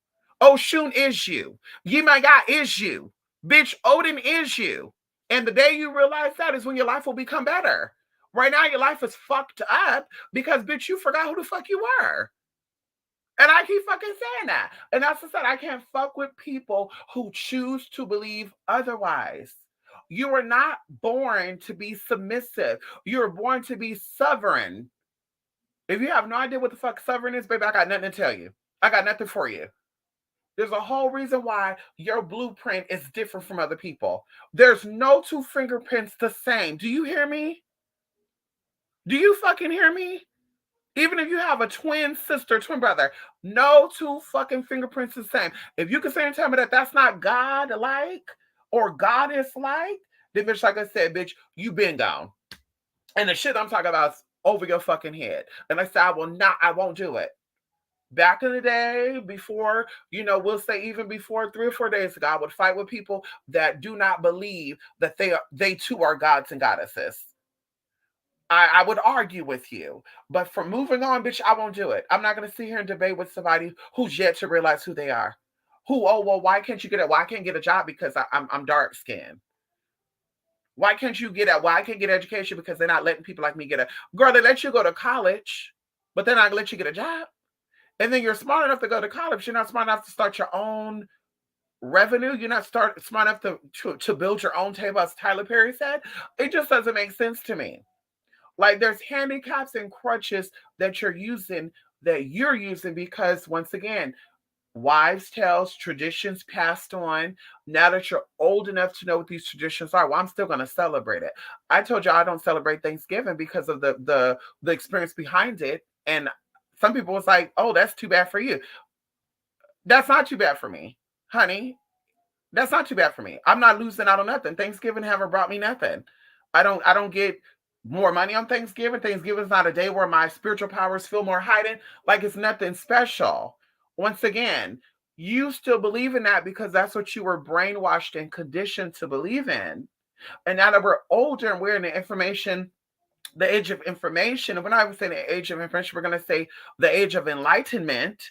Oshun is you. Yimaga is you. Bitch, Odin is you. And the day you realize that is when your life will become better. Right now, your life is fucked up because, bitch, you forgot who the fuck you were. And I keep fucking saying that. And that's what I said. I can't fuck with people who choose to believe otherwise. You were not born to be submissive. You were born to be sovereign. If you have no idea what the fuck sovereign is, baby, I got nothing to tell you. I got nothing for you. There's a whole reason why your blueprint is different from other people. There's no two fingerprints the same. Do you hear me? Do you fucking hear me? Even if you have a twin sister, twin brother, no two fucking fingerprints the same. If you can say and tell me that that's not God like or goddess like, then bitch, like I said, bitch, you been gone. And the shit I'm talking about is over your fucking head. And I said, I won't do it. Back in the day, before, we'll say even before 3 or 4 days ago, I would fight with people that do not believe that they too are gods and goddesses. I would argue with you, but for moving on, bitch, I won't do it. I'm not going to sit here and debate with somebody who's yet to realize who they are. Oh, well, why can't you get it? Why I can't get a job because I'm dark skinned? Why can't you get it? Why I can't get education because they're not letting people like me get a girl? They let you go to college, but they're not going to let you get a job. And then you're smart enough to go to college. You're not smart enough to start your own revenue. You're not smart enough to build your own table, as Tyler Perry said. It just doesn't make sense to me. Like there's handicaps and crutches that you're using because once again, wives' tales, traditions passed on. Now that you're old enough to know what these traditions are, well, I'm still gonna celebrate it. I told you I don't celebrate Thanksgiving because of the experience behind it. And some people was like, oh, that's too bad for you. That's not too bad for me, honey. That's not too bad for me. I'm not losing out on nothing. Thanksgiving haven't brought me nothing. I don't get more money on Thanksgiving. Thanksgiving is not a day where my spiritual powers feel more heightened. Like it's nothing special. Once again, You still believe in that because that's what you were brainwashed and conditioned to believe in. And now that we're older and we're in the age of information, and we're not even saying the age of information, we're going to say the age of enlightenment.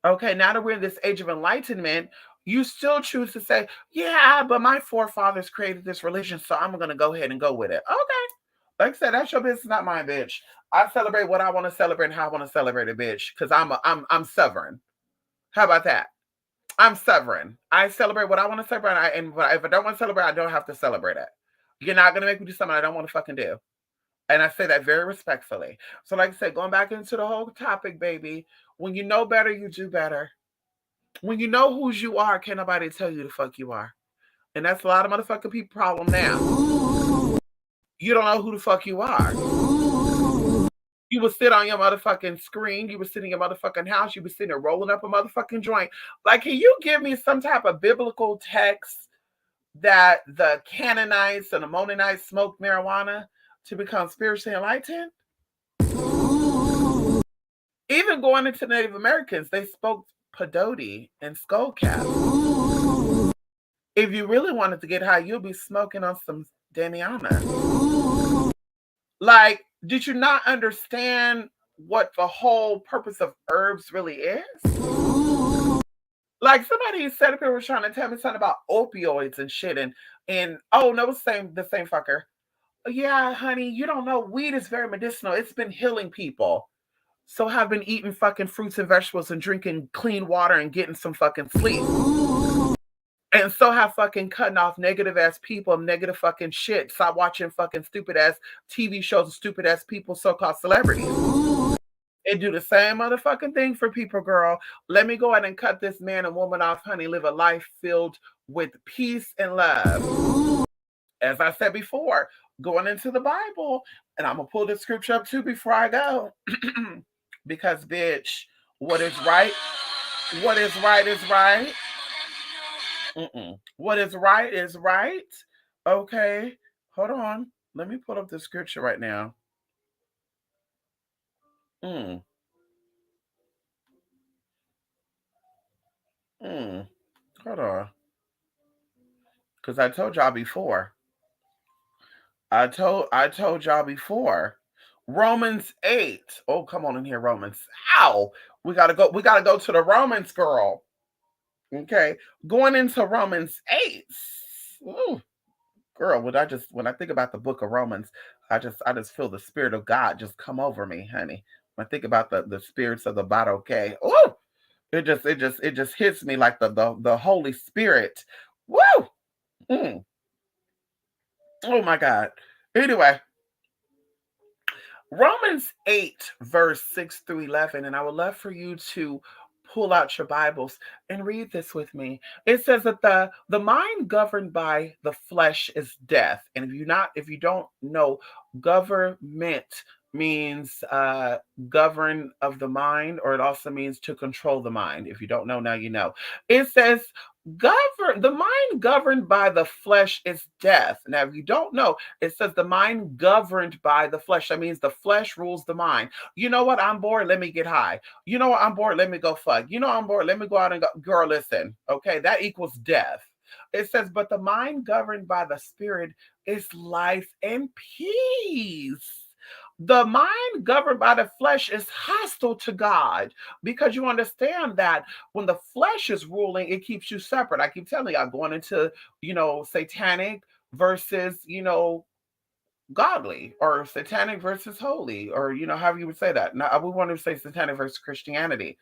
Okay, now that we're in this age of enlightenment, you still choose to say, yeah, but my forefathers created this religion, so I'm going to go ahead and go with it. Okay. Like I said, that's your business, not mine, bitch. I celebrate what I want to celebrate and how I want to celebrate it, bitch, because I'm sovereign. How about that? I'm sovereign. I celebrate what I want to celebrate, and if I don't want to celebrate, I don't have to celebrate it. You're not gonna make me do something I don't want to fucking do. And I say that very respectfully. So, like I said, going back into the whole topic, baby, when you know better, you do better. When you know whose you are, can't nobody tell you the fuck you are. And that's a lot of motherfucking people problem now. You don't know who the fuck you are. You would sit on your motherfucking screen. You would sit in your motherfucking house. You would sitting there rolling up a motherfucking joint. Like, can you give me some type of biblical text that the Canaanites and the Mennonites smoked marijuana to become spiritually enlightened? Even going into Native Americans, they spoke peyote and skullcap. If you really wanted to get high, you'll be smoking on some Daniana. Like, did you not understand what the whole purpose of herbs really is? Like, somebody said, people were trying to tell me something about opioids and shit, and oh no, the same fucker. Yeah, honey, you don't know. Weed is very medicinal. It's been healing people. So have been eating fucking fruits and vegetables and drinking clean water and getting some fucking sleep. And so have fucking cutting off negative ass people, negative fucking shit. Stop watching fucking stupid ass TV shows and stupid ass people, so-called celebrities. And do the same motherfucking thing for people, girl. Let me go ahead and cut this man and woman off, honey. Live a life filled with peace and love. As I said before, going into the Bible, and I'm gonna pull the scripture up too before I go. Because bitch, what is right is right. What is right. Okay, hold on. Let me pull up the scripture right now. Hold on. Because I told y'all before. I told y'all before. Romans 8. Oh, come on in here, Romans. Ow. We gotta go to the Romans, girl. Okay. Going into Romans 8. Ooh, girl, when I think about the book of Romans, I just feel the spirit of God just come over me, honey. When I think about the spirits of the bottle, okay. Oh, it just hits me like the Holy Spirit. Woo! Mm. Oh my God. Anyway, Romans 8, verse 6 through 11, and I would love for you to pull out your Bibles and read this with me. It says that the mind governed by the flesh is death. And if you don't know, government means govern of the mind, or it also means to control the mind. If you don't know, now you know. It says the mind governed by the flesh is death. Now, if you don't know, it says the mind governed by the flesh. That means the flesh rules the mind. You know what? I'm bored. Let me get high. You know what? I'm bored. Let me go fuck. You know I'm bored. Let me go out and go. Girl, listen. Okay, that equals death. It says, but the mind governed by the spirit is life and peace. The mind governed by the flesh is hostile to God, because you understand that when the flesh is ruling, it keeps you separate. I keep telling you, I'm going into, satanic versus, godly, or satanic versus holy, or, however you would say that. Now, we want to say satanic versus Christianity.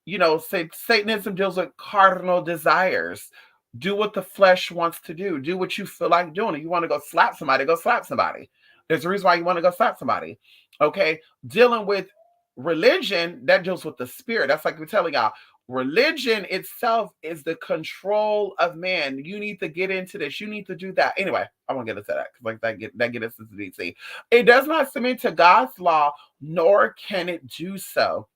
Satanism deals with cardinal desires. Do what the flesh wants to do. Do what you feel like doing. If you want to go slap somebody, go slap somebody. There's a reason why you want to go slap somebody. Okay. Dealing with religion, that deals with the spirit. That's like we're telling y'all. Religion itself is the control of man. You need to get into this. You need to do that. Anyway, I won't get into that because like that get us into DC. It does not submit to God's law, nor can it do so.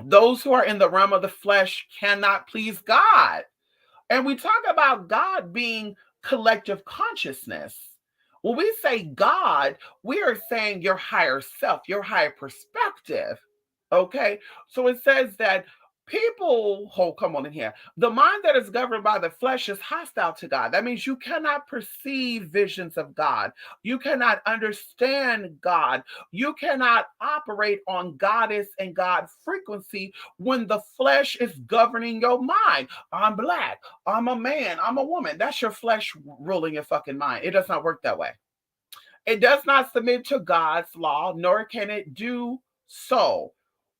Those who are in the realm of the flesh cannot please God. And we talk about God being collective consciousness. When we say God, we are saying your higher self, your higher perspective. Okay. So it says that People, oh, come on in here. The mind that is governed by the flesh is hostile to God. That means you cannot perceive visions of God. You cannot understand God. You cannot operate on goddess and God frequency when the flesh is governing your mind. I'm black. I'm a man. I'm a woman. That's your flesh ruling your fucking mind. It does not work that way. It does not submit to God's law, nor can it do so.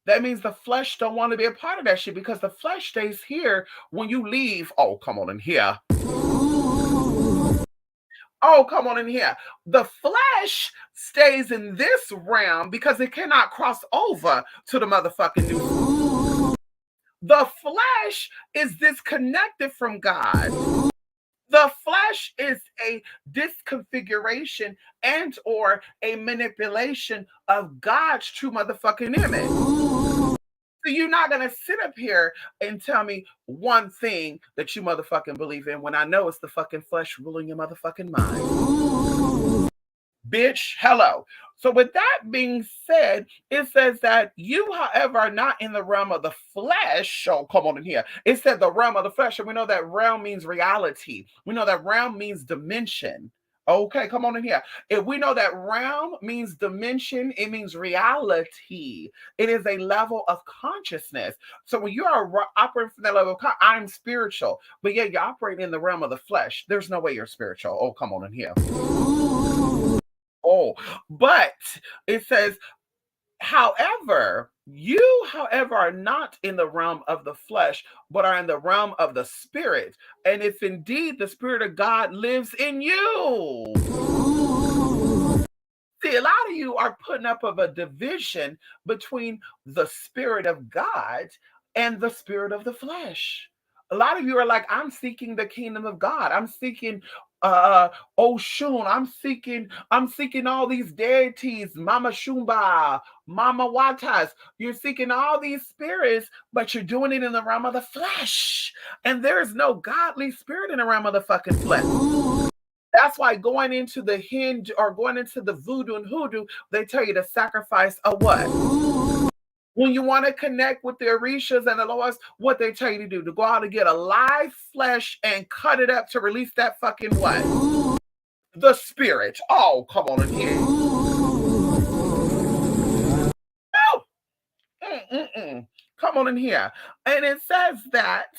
That means the flesh don't want to be a part of that shit because the flesh stays here when you leave. Oh, come on in here. Oh, come on in here. The flesh stays in this realm because it cannot cross over to the motherfucking new. The flesh is disconnected from God. The flesh is a disconfiguration and or a manipulation of God's true motherfucking image. So you're not going to sit up here and tell me one thing that you motherfucking believe in when I know it's the fucking flesh ruling your motherfucking mind. Bitch, hello. So with that being said, it says that you, however, are not in the realm of the flesh. Oh, come on in here. It said the realm of the flesh, and we know that realm means reality. We know that realm means dimension. Okay, come on in here. If we know that realm means dimension, it means reality. It is a level of consciousness. So when you are operating from that level of I'm spiritual, but yet you're operating in the realm of the flesh. There's no way you're spiritual. Oh, come on in here. Oh, but it says, however, you, however, are not in the realm of the flesh, but are in the realm of the spirit. And if indeed the spirit of God lives in you. See, a lot of you are putting up of a division between the spirit of God and the spirit of the flesh. A lot of you are like, I'm seeking the kingdom of God. I'm seeking Oshun. I'm seeking all these deities, Mama Shumba, Mama Watas. You're seeking all these spirits, but you're doing it in the realm of the flesh. And there is no godly spirit in the realm of the fucking flesh. That's why going into the Hindu or going into the voodoo and hoodoo, they tell you to sacrifice a what? When you want to connect with the Orishas and the Lords, what they tell you to do, to go out and get a live flesh and cut it up to release that fucking what? The spirit. Oh, come on in here. Oh! Come on in here. And it says that,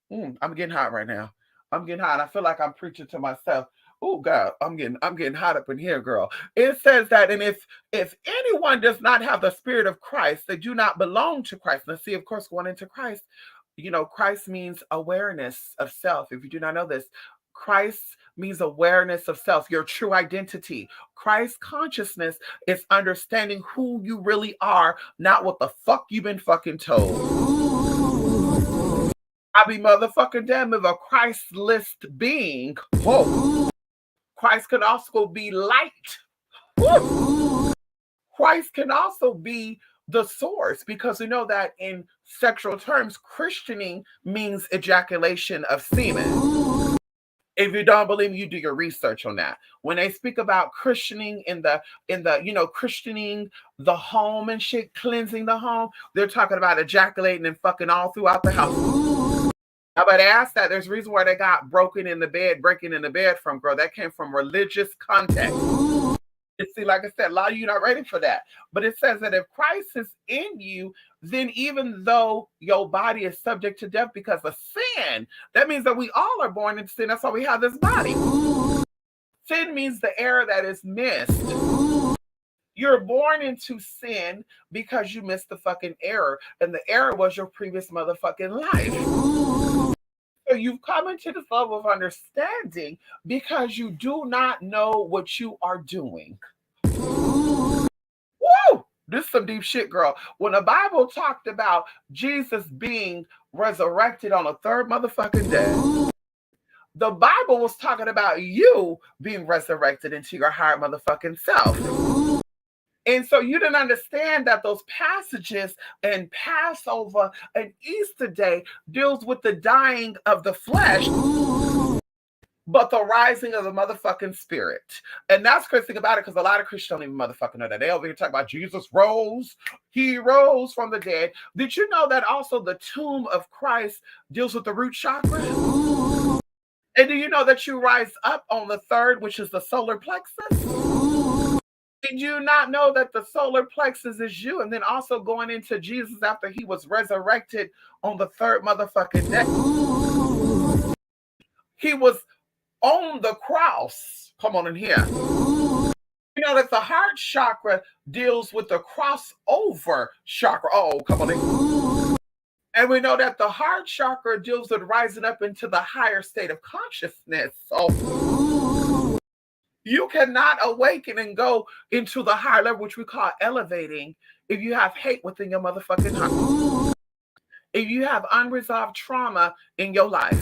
I'm getting hot right now. I'm getting hot. I feel like I'm preaching to myself. Oh God, I'm getting hot up in here, girl. It says that, and if anyone does not have the spirit of Christ, they do not belong to Christ. Let's see, of course, going into Christ, Christ means awareness of self. If you do not know this, Christ means awareness of self, your true identity. Christ consciousness is understanding who you really are, not what the fuck you've been fucking told. I'll be motherfucking damn if a Christless being. Whoa. Christ can also be light. Woo. Christ can also be the source, because we know that in sexual terms, Christianing means ejaculation of semen. If you don't believe me, you do your research on that. When they speak about Christianing in the Christianing the home and shit, cleansing the home, they're talking about ejaculating and fucking all throughout the house. Now, but ask that, there's a reason why they got breaking in the bed from, girl. That came from religious context. See, like I said, a lot of you not ready for that. But it says that if Christ is in you, then even though your body is subject to death because of sin, that means that we all are born into sin. That's why we have this body. Sin means the error that is missed. You're born into sin because you missed the fucking error. And the error was your previous motherfucking life. So you've come into this level of understanding because you do not know what you are doing. Woo! This is some deep shit, girl. When the Bible talked about Jesus being resurrected on a third motherfucking day, the Bible was talking about you being resurrected into your higher motherfucking self. And so you didn't understand that those passages in Passover and Easter Day deals with the dying of the flesh. but the rising of the motherfucking spirit. And that's crazy thing about it, because a lot of Christians don't even motherfucking know that. They over here talking about Jesus rose. He rose from the dead. Did you know that also the tomb of Christ deals with the root chakra? And do you know that you rise up on the third, which is the solar plexus? Did you not know that the solar plexus is you? And then also going into Jesus after he was resurrected on the third motherfucking day. He was on the cross. Come on in here. You know that the heart chakra deals with the crossover chakra. Oh, come on in. And we know that the heart chakra deals with rising up into the higher state of consciousness. So you cannot awaken and go into the higher level, which we call elevating, if you have hate within your motherfucking heart. If you have unresolved trauma in your life.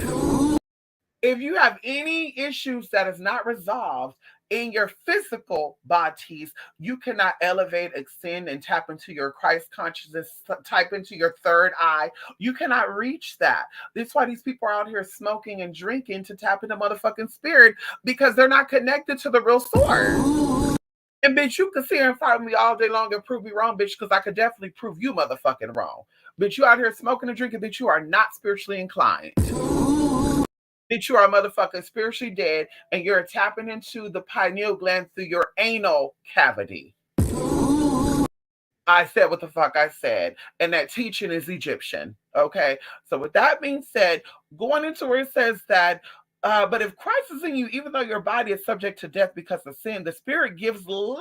If you have any issues that is not resolved in your physical bodies, you cannot elevate, extend, and tap into your Christ consciousness, type into your third eye. You cannot reach that. That's why these people are out here smoking and drinking to tap into motherfucking spirit, because they're not connected to the real source. And bitch, you can sit here and fight me all day long and prove me wrong, bitch, because I could definitely prove you motherfucking wrong. Bitch, you out here smoking and drinking, bitch, you are not spiritually inclined. Bitch, you are motherfucking spiritually dead, and you're tapping into the pineal gland through your anal cavity. I said what the fuck I said, and that teaching is Egyptian. Okay, so with that being said, going into where it says that, but if Christ is in you, even though your body is subject to death because of sin, the spirit gives life.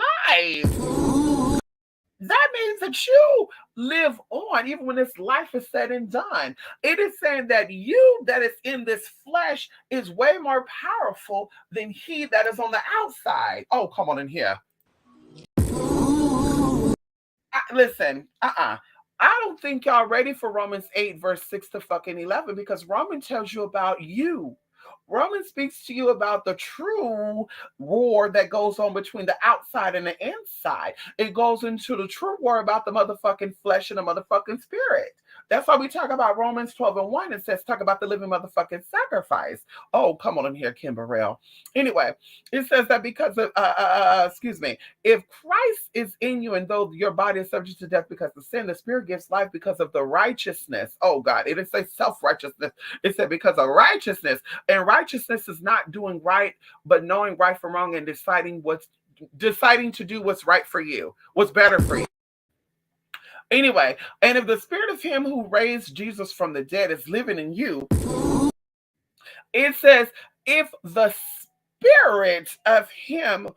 That means that you live on even when this life is said and done. It is saying that you that is in this flesh is way more powerful than he that is on the outside. Oh, come on in here. Listen, I don't think y'all ready for Romans 8, verse 6 to fucking 11, because Romans tells you about you. Romans speaks to you about the true war that goes on between the outside and the inside. It goes into the true war about the motherfucking flesh and the motherfucking spirit. That's why we talk about Romans 12 and 1. It says, talk about the living motherfucking sacrifice. Oh, come on in here, Kim Burrell. Anyway, it says that because of, if Christ is in you, and though your body is subject to death because of sin, the spirit gives life because of the righteousness. Oh, God, it didn't say self-righteousness. It said because of righteousness. And righteousness is not doing right, but knowing right from wrong and deciding to do what's right for you, what's better for you. Anyway, and if the spirit of him who raised Jesus from the dead is living in you, it says, if the spirit of him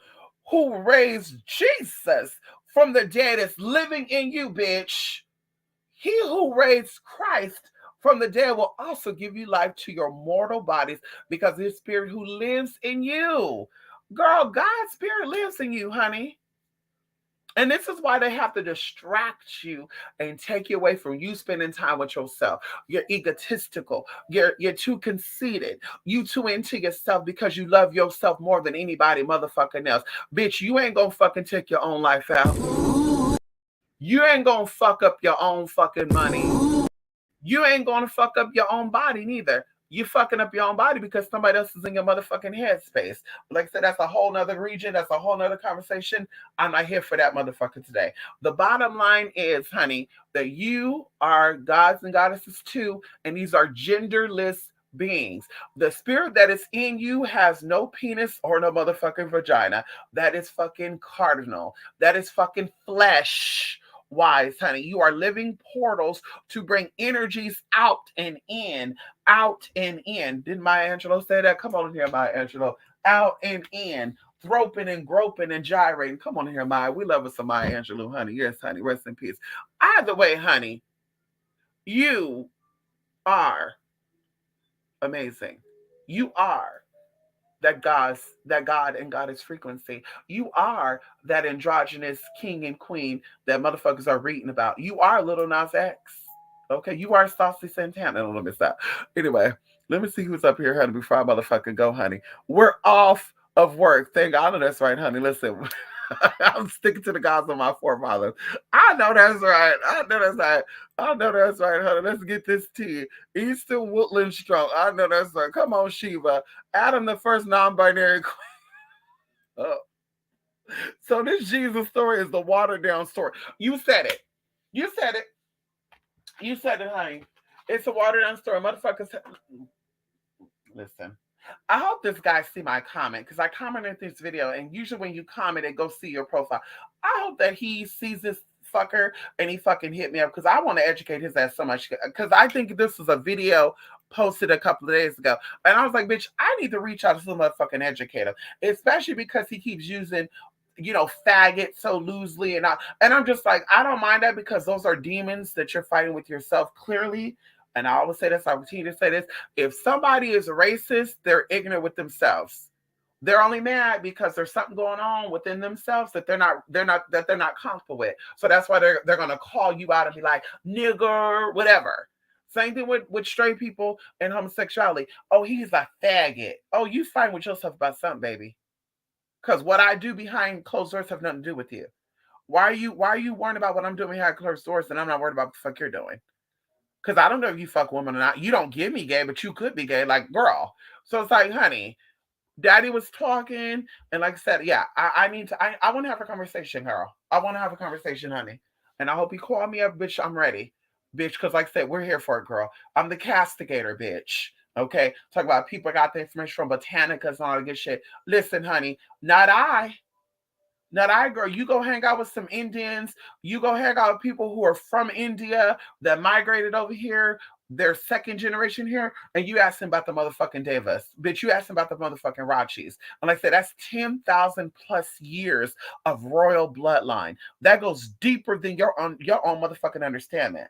who raised Jesus from the dead is living in you, bitch, he who raised Christ from the dead will also give you life to your mortal bodies, because his spirit who lives in you. Girl, God's spirit lives in you, honey. And this is why they have to distract you and take you away from you spending time with yourself. You're egotistical. You're too conceited. You too into yourself because you love yourself more than anybody motherfucking else. Bitch, you ain't gonna fucking take your own life out. You ain't gonna fuck up your own fucking money. You ain't gonna fuck up your own body neither. You fucking up your own body because somebody else is in your motherfucking headspace. Like I said, that's a whole nother region. That's a whole nother conversation. I'm not here for that motherfucker today. The bottom line is, honey, that you are gods and goddesses too, and these are genderless beings. The spirit that is in you has no penis or no motherfucking vagina. That is fucking cardinal. That is fucking flesh. Wise, honey. You are living portals to bring energies out and in, out and in. Didn't Maya Angelou say that? Come on in here, Maya Angelou. Out and in, groping and groping and gyrating. Come on in here, Maya. We love us some Maya Angelou, honey. Yes, honey. Rest in peace. Either way, honey, you are amazing. You are that God and Goddess frequency. You are that androgynous king and queen that motherfuckers are reading about. You are Little Nas X. Okay, you are Saucy Santana. Let me stop. Anyway, let me see who's up here, honey, before I motherfucking go, honey. We're off of work. Thank God. I know that's right, honey. Listen. I'm sticking to the gods of my forefathers. I know that's right. I know that's right. I know that's right, honey. Let's get this tea. Easton Woodland Strong. I know that's right. Come on, Sheba. Adam, the first non-binary queen. Oh. So this Jesus story is the watered down story. You said it. You said it. You said it, honey. It's a watered down story. Motherfuckers. Listen. I hope this guy see my comment because I commented this video, and usually when you comment, it goes see your profile. I hope that he sees this fucker and he fucking hit me up because I want to educate his ass so much. Because I think this was a video posted a couple of days ago, and I was like, bitch, I need to reach out to some motherfucking educator, especially because he keeps using, faggot so loosely, and I'm just like, I don't mind that because those are demons that you're fighting with yourself clearly. And I always say this, I continue to say this. If somebody is racist, they're ignorant with themselves. They're only mad because there's something going on within themselves that they're not comfortable with. So that's why they're gonna call you out and be like, nigger, whatever. Same thing with straight people and homosexuality. Oh, he's a faggot. Oh, you fighting with yourself about something, baby. Because what I do behind closed doors have nothing to do with you. Why are you worrying about what I'm doing behind closed doors and I'm not worried about what the fuck you're doing? Because I don't know if you fuck women or not. You don't give me gay, but you could be gay, like, girl. So it's like, honey, daddy was talking, and like I said, yeah, I want to have a conversation, girl. I want to have a conversation, honey. And I hope you call me up, bitch. I'm ready, bitch, because like I said, we're here for it, girl. I'm the castigator, bitch. Okay? Talk about people got the information from Botanicas and all that good shit. Listen, honey, not I. Not I, girl. You go hang out with some Indians. You go hang out with people who are from India that migrated over here. They're second generation here. And you ask them about the motherfucking Devas. Bitch, you ask them about the motherfucking Rachis. And like I said, that's 10,000 plus years of royal bloodline. That goes deeper than your own motherfucking understanding.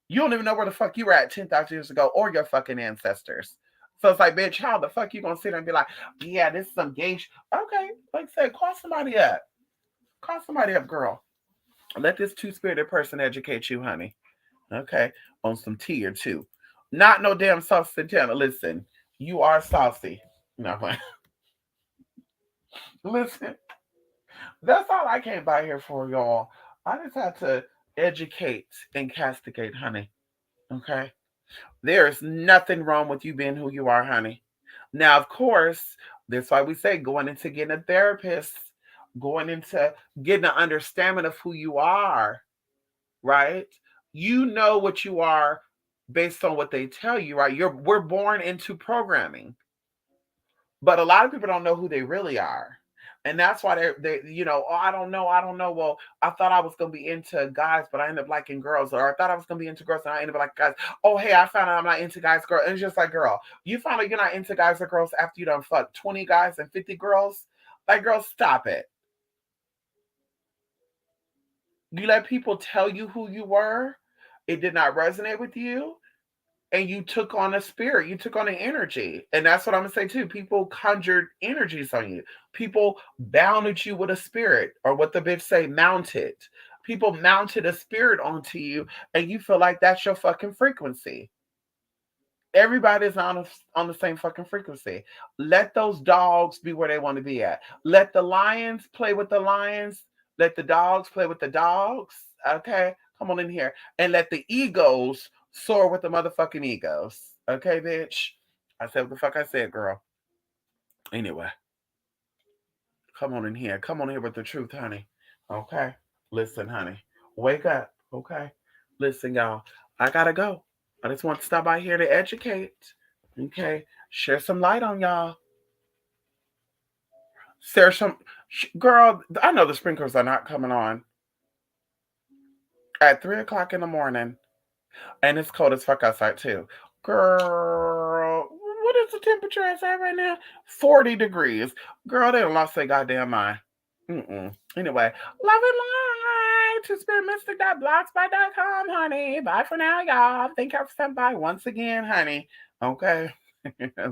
You don't even know where the fuck you were at 10,000 years ago or your fucking ancestors. So it's like, bitch, how the fuck you gonna sit there and be like, yeah, this is some gay Okay, like I said, call somebody up. Call somebody up, girl. Let this two-spirited person educate you, honey. Okay? On some tea or two. Not no damn sauce Santana. Listen, you are saucy. No, listen. That's all I came by here for, y'all. I just had to educate and castigate, honey. Okay? There is nothing wrong with you being who you are, honey. Now, of course, that's why we say going into getting a therapist, going into getting an understanding of who you are, right? You know what you are based on what they tell you, right? We're born into programming. But a lot of people don't know who they really are. And that's why oh, I don't know. Well, I thought I was gonna be into guys, but I ended up liking girls, or I thought I was gonna be into girls and I ended up like guys. Oh, hey, I found out I'm not into guys, girls. And it's just like, girl, you found out you're not into guys or girls after you done fuck 20 guys and 50 girls. Like, girl, stop it. You let people tell you who you were, it did not resonate with you, and you took on a spirit, you took on an energy. And that's what I'm gonna say too. People conjured energies on you. People bounded you with a spirit, or what the bitch say, mounted. People mounted a spirit onto you, and you feel like that's your fucking frequency. Everybody's on the same fucking frequency. Let those dogs be where they want to be at. Let the lions play with the lions. Let the dogs play with the dogs. Okay, come on in here, and let the egos soar with the motherfucking egos. Okay, bitch. I said what the fuck I said, girl. Anyway, come on in here. Come on here with the truth, honey. Okay, listen, honey. Wake up. Okay, listen, y'all. I gotta go. I just want to stop by here to educate. Okay, share some light on y'all. Share some, girl. I know the sprinklers are not coming on at 3 o'clock in the morning, and it's cold as fuck outside too. Girl, what is the temperature outside right now? 40 degrees. Girl, they don't lost their goddamn mind. Anyway, love and light to spiritmystic.blogspot.com, honey. Bye for now, y'all. Thank you for stopping by once again, honey. Okay.